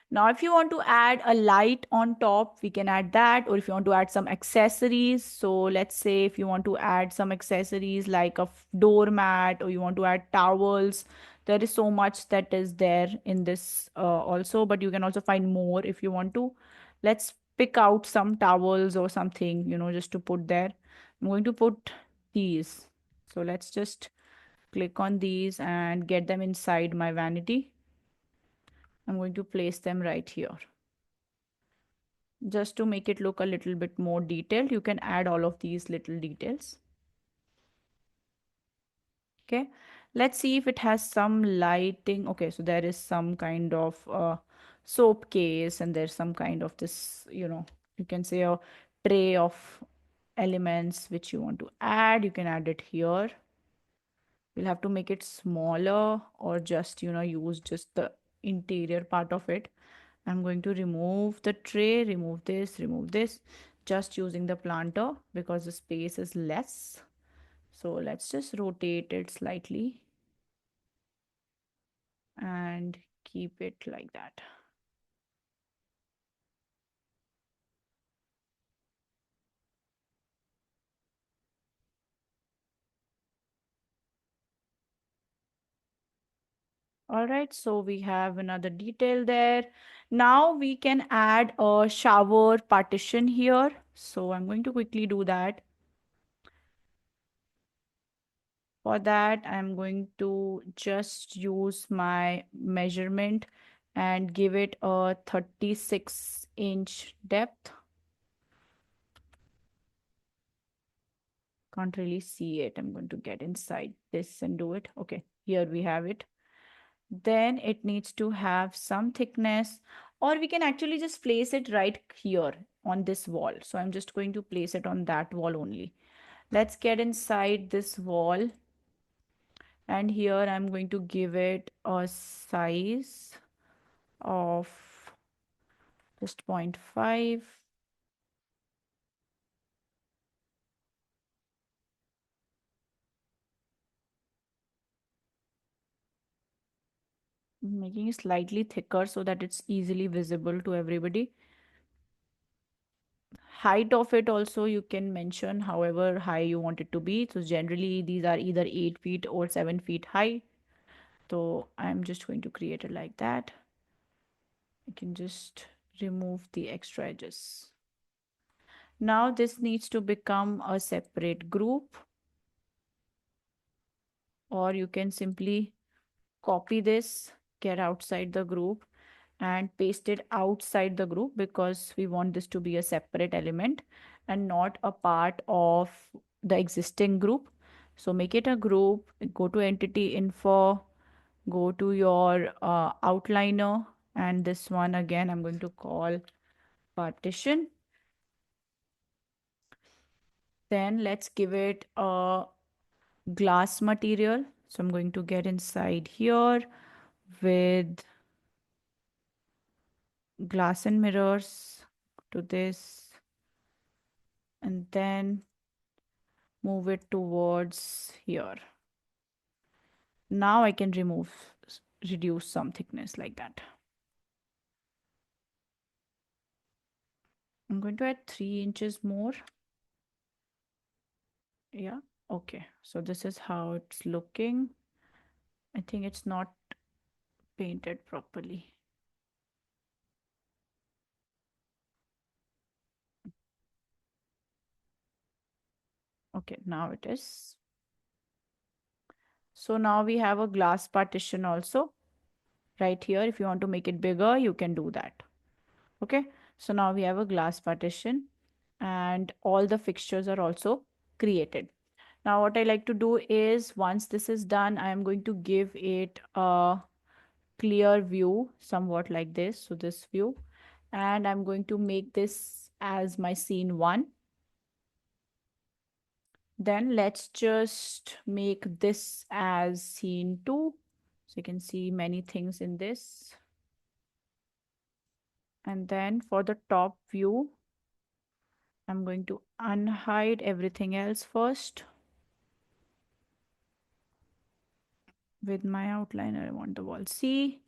Now, if you want to add a light on top, we can add that. Or if you want to add some accessories, so let's say if you want to add some accessories like a doormat, or you want to add towels, there is so much that is there in this also, but you can also find more if you want to. Let's pick out some towels or something, just to put there. I'm going to put these. So let's just click on these and get them inside my vanity. I'm going to place them right here. Just to make it look a little bit more detailed, you can add all of these little details. Okay, let's see if it has some lighting. Okay, so there is some kind of soap case, and there's some kind of this, you can say a tray of elements which you want to add. You can add it here. You'll have to make it smaller, or just use just the interior part of it. I'm going to remove the tray, remove this, just using the planter because the space is less. So let's just rotate it slightly and keep it like that. All right, so we have another detail there. Now we can add a shower partition here. So I'm going to quickly do that. For that, I'm going to just use my measurement and give it a 36-inch depth. Can't really see it. I'm going to get inside this and do it. Okay, here we have it. Then it needs to have some thickness, or we can actually just place it right here on this wall. So I'm just going to place it on that wall only. Let's get inside this wall. And here I'm going to give it a size of just 0.5. Making it slightly thicker so that it's easily visible to everybody. Height of it also you can mention however high you want it to be. So generally these are either 8 feet or 7 feet high. So I'm just going to create it like that. I can just remove the extra edges. Now this needs to become a separate group, or you can simply copy this, get outside the group and paste it outside the group, because we want this to be a separate element and not a part of the existing group. So make it a group, go to entity info, go to your outliner, and this one again I'm going to call partition. Then let's give it a glass material. So I'm going to get inside here with glass and mirrors to this, and then move it towards here. Now I can reduce some thickness like that. I'm going to add 3 inches more. Yeah, okay. So this is how it's looking. I think it's not painted properly. Okay, now it is. So now we have a glass partition also right here. If you want to make it bigger, you can do that. Okay, so now we have a glass partition and all the fixtures are also created. Now what I like to do is, once this is done, I am going to give it a clear view, somewhat like this. So this view, and I'm going to make this as my scene 1. Then let's just make this as scene 2. So you can see many things in this. And then for the top view, I'm going to unhide everything else first. With my outliner, I want the wall C.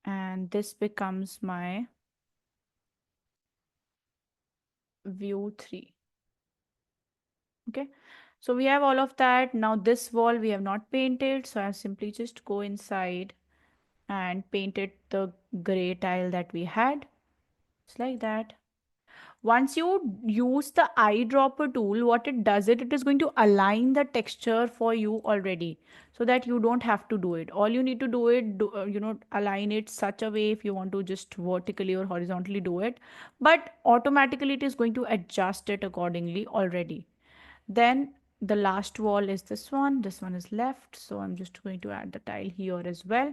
And this becomes my view 3. Okay, so we have all of that. Now this wall we have not painted, so I simply just go inside and painted the gray tile that we had. It's like that. Once you use the eyedropper tool, what it does, it is going to align the texture for you already, so that you don't have to do it. All you need to do it, align it such a way if you want to just vertically or horizontally do it, but automatically it is going to adjust it accordingly already. Then the last wall is this one. This one is left, so I'm just going to add the tile here as well.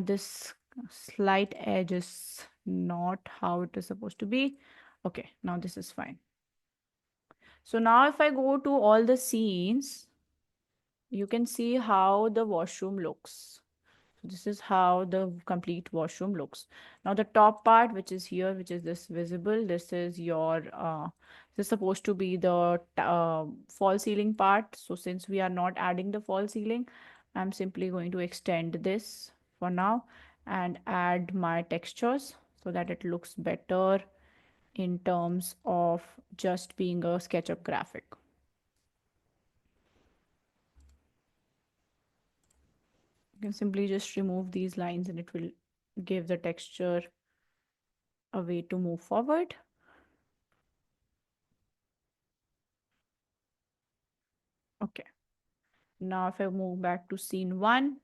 This slight edge is not how it is supposed to be. Okay, now this is fine. So now if I go to all the scenes, you can see how the washroom looks. This is how the complete washroom looks. Now the top part, which is here, which is this visible, this is your this is supposed to be the fall ceiling part. So since we are not adding the fall ceiling, I'm simply going to extend this for now and add my textures so that it looks better in terms of just being a SketchUp graphic. You can simply just remove these lines and it will give the texture a way to move forward. Okay. Now if I move back to scene 1,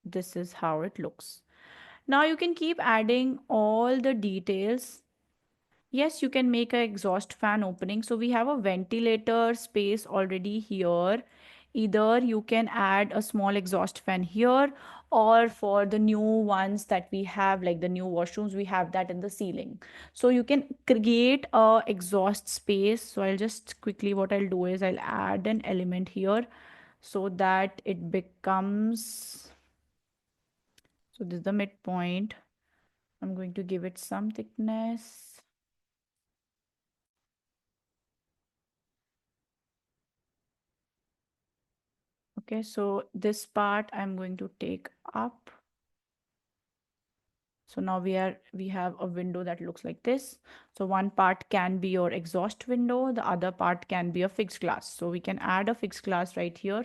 this is how it looks. Now you can keep adding all the details. Yes, you can make an exhaust fan opening. So we have a ventilator space already here. Either you can add a small exhaust fan here, or for the new ones that we have, like the new washrooms, we have that in the ceiling. So you can create a exhaust space. So I'll just quickly, what I'll do is I'll add an element here so that it becomes, so this is the midpoint. I'm going to give it some thickness. Okay, so this part I'm going to take up. So now we have a window that looks like this. So one part can be your exhaust window, the other part can be a fixed glass. So we can add a fixed glass right here.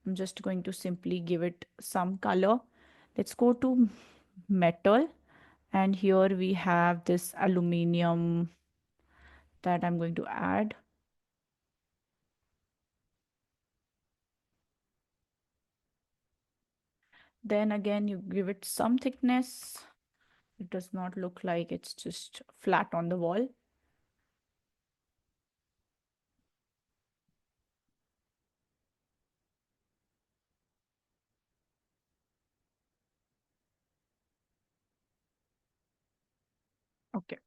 I'm just going to simply give it some color. Let's go to metal, and here we have this aluminum that I'm going to add. Then again, you give it some thickness. It does not look like it's just flat on the wall. Okay.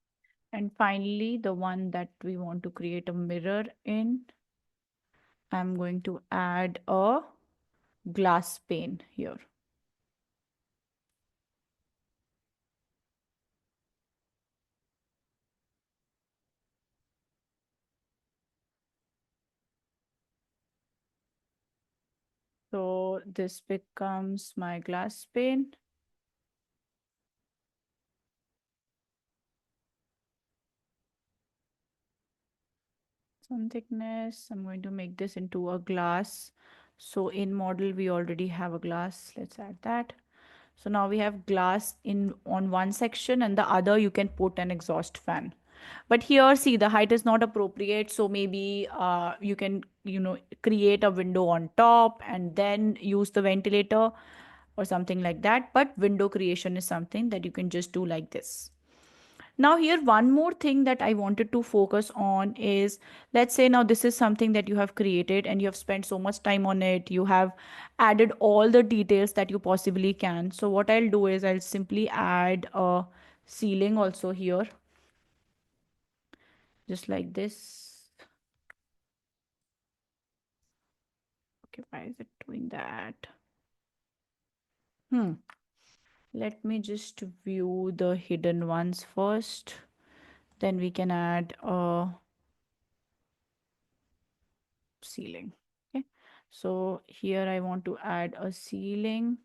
And finally, the one that we want to create a mirror in, I'm going to add a glass pane here. So this becomes my glass pane. Some thickness. I'm going to make this into a glass. So in model, we already have a glass. Let's add that. So now we have glass in on one section, and the other you can put an exhaust fan. But here, see, the height is not appropriate. So maybe you can, create a window on top and then use the ventilator or something like that. But window creation is something that you can just do like this. Now, here, one more thing that I wanted to focus on is, let's say now this is something that you have created and you have spent so much time on it. You have added all the details that you possibly can. So what I'll do is I'll simply add a ceiling also here, just like this. Okay, why is it doing that? Hmm. Let me just view the hidden ones first. Then we can add a ceiling. Okay. So here I want to add a ceiling.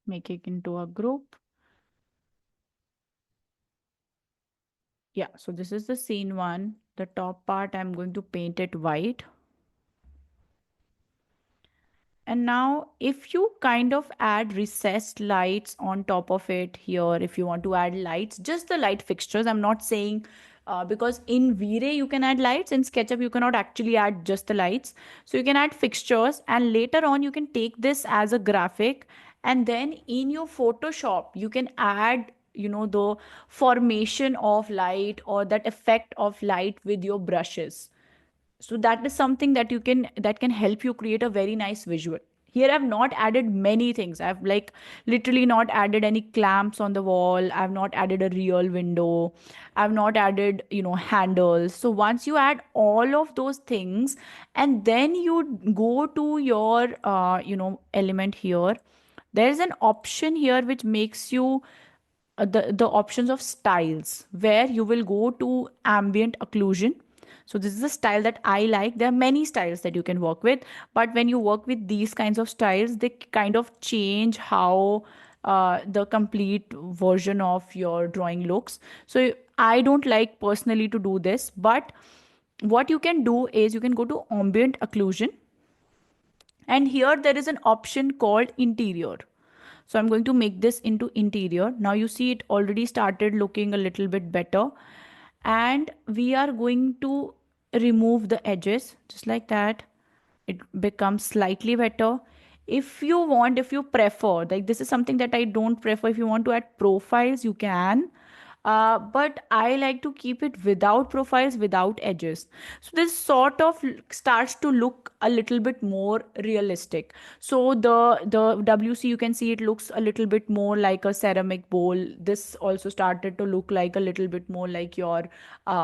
make it into a group. Yeah, so this is the scene one. The top part, I'm going to paint it white. And now, if you kind of add recessed lights on top of it here, if you want to add lights, just the light fixtures, I'm not saying because in V-Ray you can add lights, in SketchUp you cannot actually add just the lights. So you can add fixtures, and later on you can take this as a graphic, and then in your Photoshop you can add, the formation of light or that effect of light with your brushes. So that is something that can help you create a very nice visual. Here I've not added many things. I've like literally not added any clamps on the wall. I've not added a real window. I've not added, handles. So once you add all of those things and then you go to your element here, there's an option here which makes you the options of styles, where you will go to ambient occlusion. So this is a style that I like. There are many styles that you can work with, but when you work with these kinds of styles, they kind of change how the complete version of your drawing looks. So I don't like personally to do this, but what you can do is you can go to ambient occlusion, and here there is an option called interior. So I'm going to make this into interior. Now you see it already started looking a little bit better. And we are going to remove the edges just like that. It becomes slightly better. If you want, if you prefer, like this is something that I don't prefer. If you want to add profiles, you can. But I like to keep it without profiles, without edges. So this sort of starts to look a little bit more realistic. So the WC, you can see it looks a little bit more like a ceramic bowl. This also started to look like a little bit more like your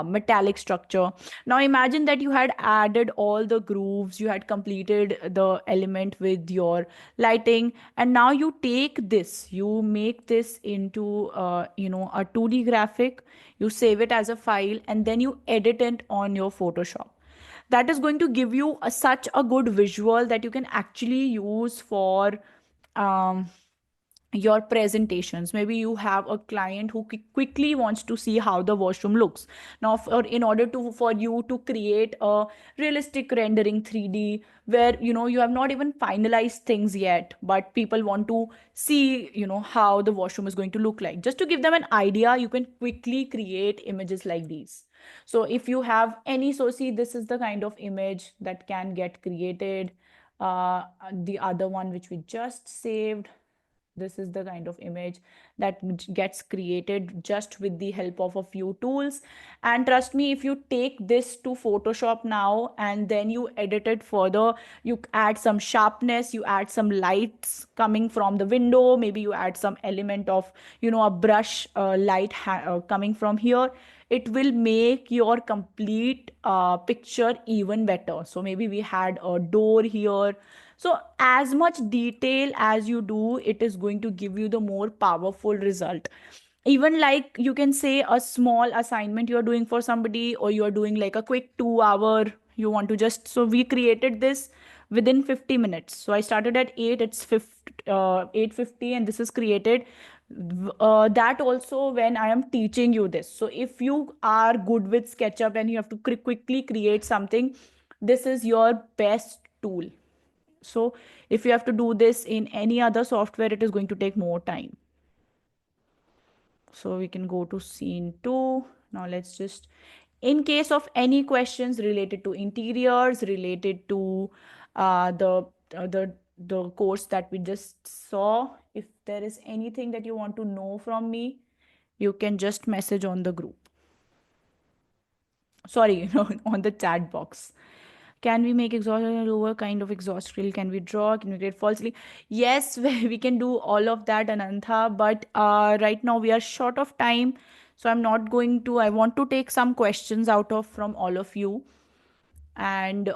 metallic structure. Now imagine that you had added all the grooves, you had completed the element with your lighting, and now you take this, you make this into a 2D graphic, you save it as a file, and then you edit it on your Photoshop. That is going to give you such a good visual that you can actually use for um, your presentations. Maybe you have a client who quickly wants to see how the washroom looks. Now in order to for you to create a realistic rendering 3D, where you have not even finalized things yet, but people want to see how the washroom is going to look like, just to give them an idea, you can quickly create images like these. So if you have any, so see, this is the kind of image that can get created. The other one which we just saved, this is the kind of image that gets created just with the help of a few tools. And trust me, if you take this to Photoshop now and then you edit it further, you add some sharpness, you add some lights coming from the window, maybe you add some element of a brush light coming from here, it will make your complete picture even better. So maybe we had a door here. So as much detail as you do, it is going to give you the more powerful result. Even like you can say a small assignment you're doing for somebody, or you're doing like a quick 2 hour, you want to just, so we created this within 50 minutes. So I started at 8, it's 8:50, and this is created. That also when I am teaching you this. So if you are good with SketchUp and you have to quickly create something, this is your best tool. So if you have to do this in any other software, it is going to take more time. So we can go to scene 2. Now let's just, in case of any questions related to interiors, related to the the course that we just saw, if there is anything that you want to know from me, you can just message on the group. Sorry, on the chat box. Can we make exhaust a lower kind of exhaust grill? Can we draw? Can we create falsely? Yes, we can do all of that, Anantha. But right now we are short of time, so I'm not going to. I want to take some questions out of from all of you, and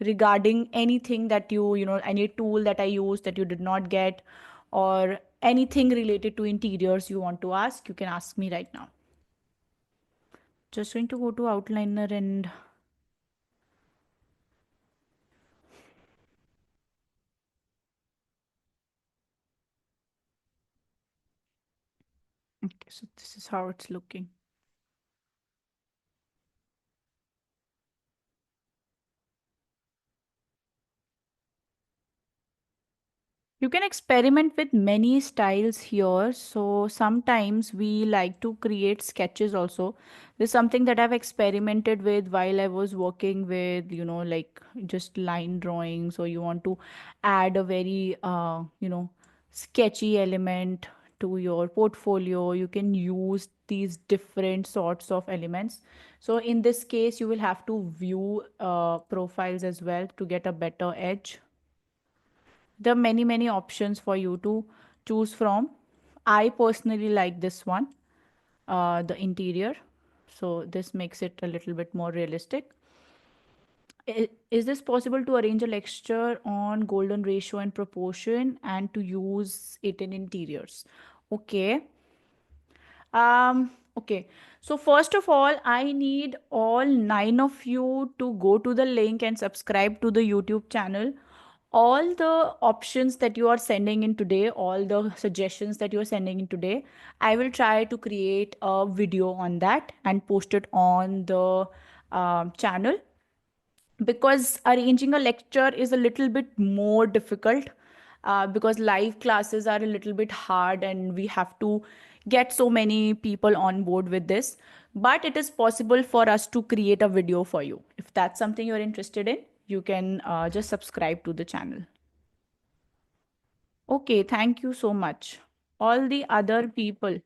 regarding anything that any tool that I used that you did not get, or anything related to interiors you want to ask, you can ask me right now. Just going to go to outliner and Okay, so this is how it's looking. You can experiment with many styles here. So sometimes we like to create sketches also. There's something that I've experimented with while I was working with, like just line drawings, or you want to add a very, sketchy element to your portfolio. You can use these different sorts of elements. So in this case, you will have to view profiles as well to get a better edge. There are many, many options for you to choose from. I personally like this one, the interior. So this makes it a little bit more realistic. Is this possible to arrange a lecture on golden ratio and proportion and to use it in interiors? Okay. Okay. So first of all, I need all nine of you to go to the link and subscribe to the YouTube channel. All the options that you are sending in today, all the suggestions that you are sending in today, I will try to create a video on that and post it on the channel, because arranging a lecture is a little bit more difficult, because live classes are a little bit hard and we have to get so many people on board with this. But it is possible for us to create a video for you. If that's something you're interested in, you can just subscribe to the channel. Okay, thank you so much. All the other people.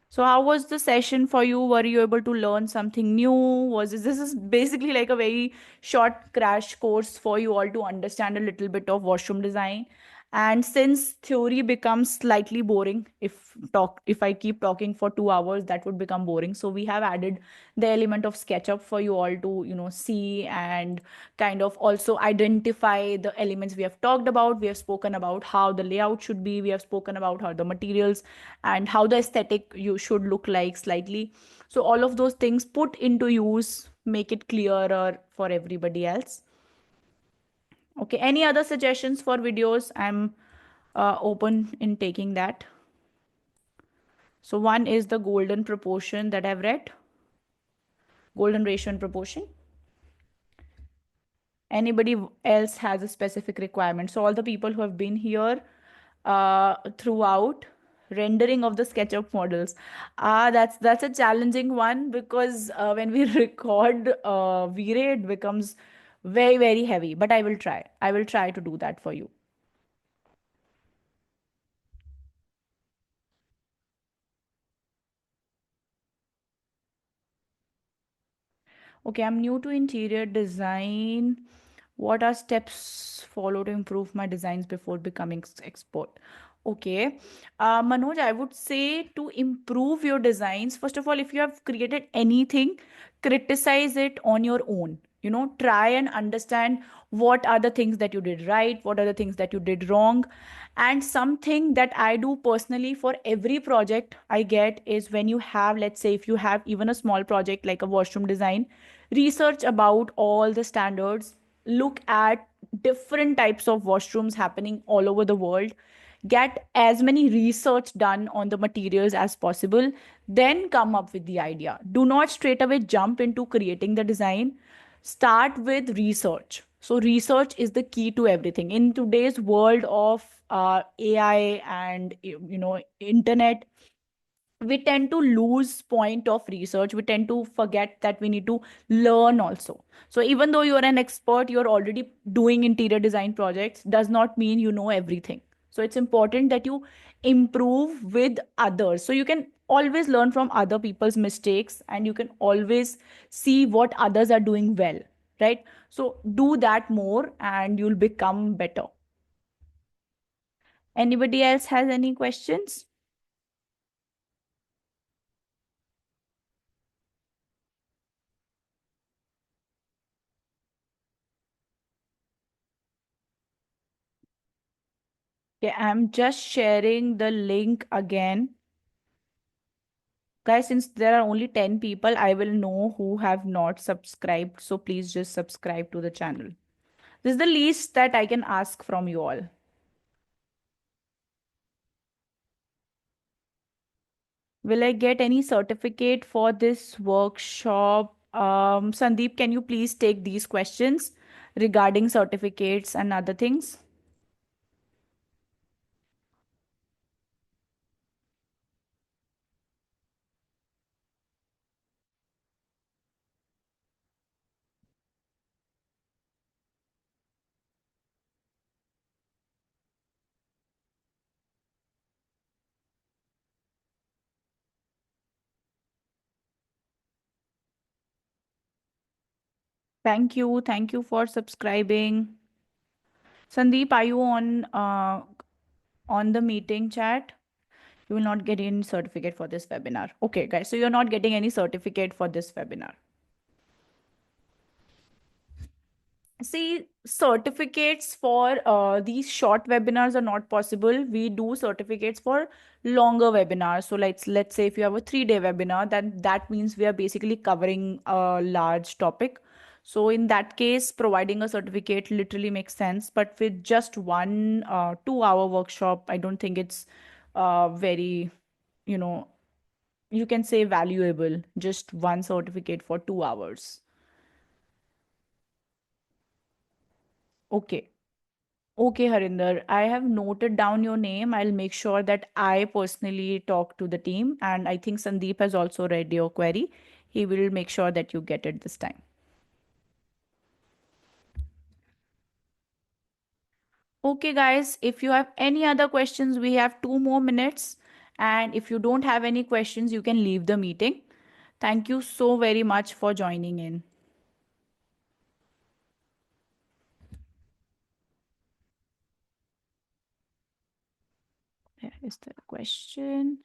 So how was the session for you? Were you able to learn something new? This is basically like a very short crash course for you all to understand a little bit of washroom design. And since theory becomes slightly boring, if I keep talking for 2 hours, that would become boring. So we have added the element of SketchUp for you all to, see and kind of also identify the elements we have talked about. We have spoken about how the layout should be. We have spoken about how the materials and how the aesthetic you should look like slightly. So all of those things put into use make it clearer for everybody else. Okay, any other suggestions for videos? I'm open in taking that. So one is the golden proportion that I've read, golden ratio and proportion. Anybody else has a specific requirement? So all the people who have been here throughout, rendering of the SketchUp models. That's a challenging one, because when we record V-Ray, it becomes very, very heavy. But I will try. I will try to do that for you. Okay, I'm new to interior design. What are steps follow to improve my designs before becoming expert? Okay, Manoj, I would say to improve your designs, first of all, if you have created anything, criticize it on your own. Try and understand what are the things that you did right, what are the things that you did wrong. And something that I do personally for every project I get is, when you have, let's say, if you have even a small project like a washroom design, research about all the standards, look at different types of washrooms happening all over the world, get as many research done on the materials as possible, then come up with the idea. Do not straight away jump into creating the design. Start with research. So research is the key to everything in today's world of AI and internet. We tend to lose point of research. We tend to forget that we need to learn also. So even though you're an expert, you're already doing interior design projects, does not mean you know everything. So it's important that you improve with others, so you can always learn from other people's mistakes, and you can always see what others are doing well, right? So do that more and you'll become better. Anybody else has any questions? Okay, I'm just sharing the link again. Guys, since there are only 10 people, I will know who have not subscribed. So please just subscribe to the channel. This is the least that I can ask from you all. Will I get any certificate for this workshop? Sandeep, can you please take these questions regarding certificates and other things? Thank you. Thank you for subscribing. Sandeep, are you on the meeting chat? You will not get any certificate for this webinar. Okay, guys. So you're not getting any certificate for this webinar. See, certificates for these short webinars are not possible. We do certificates for longer webinars. So let's say if you have a 3 day webinar, then that means we are basically covering a large topic. So in that case, providing a certificate literally makes sense. But with just one 2 hour workshop, I don't think it's very, you know, you can say valuable. Just one certificate for 2 hours. Okay. Okay, Harinder, I have noted down your name. I'll make sure that I personally talk to the team. And I think Sandeep has also read your query. He will make sure that you get it this time. Okay, guys, if you have any other questions, we have 2 more minutes. And if you don't have any questions, you can leave the meeting. Thank you so very much for joining in. Is there a question?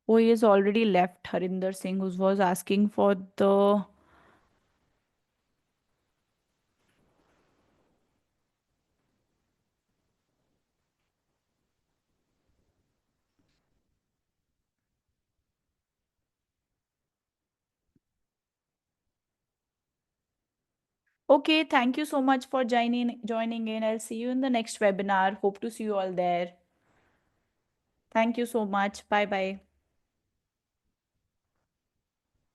Oh, he has already left. Harinder Singh, who was asking for the. Okay, thank you so much for joining in. I'll see you in the next webinar. Hope to see you all there. Thank you so much. Bye bye.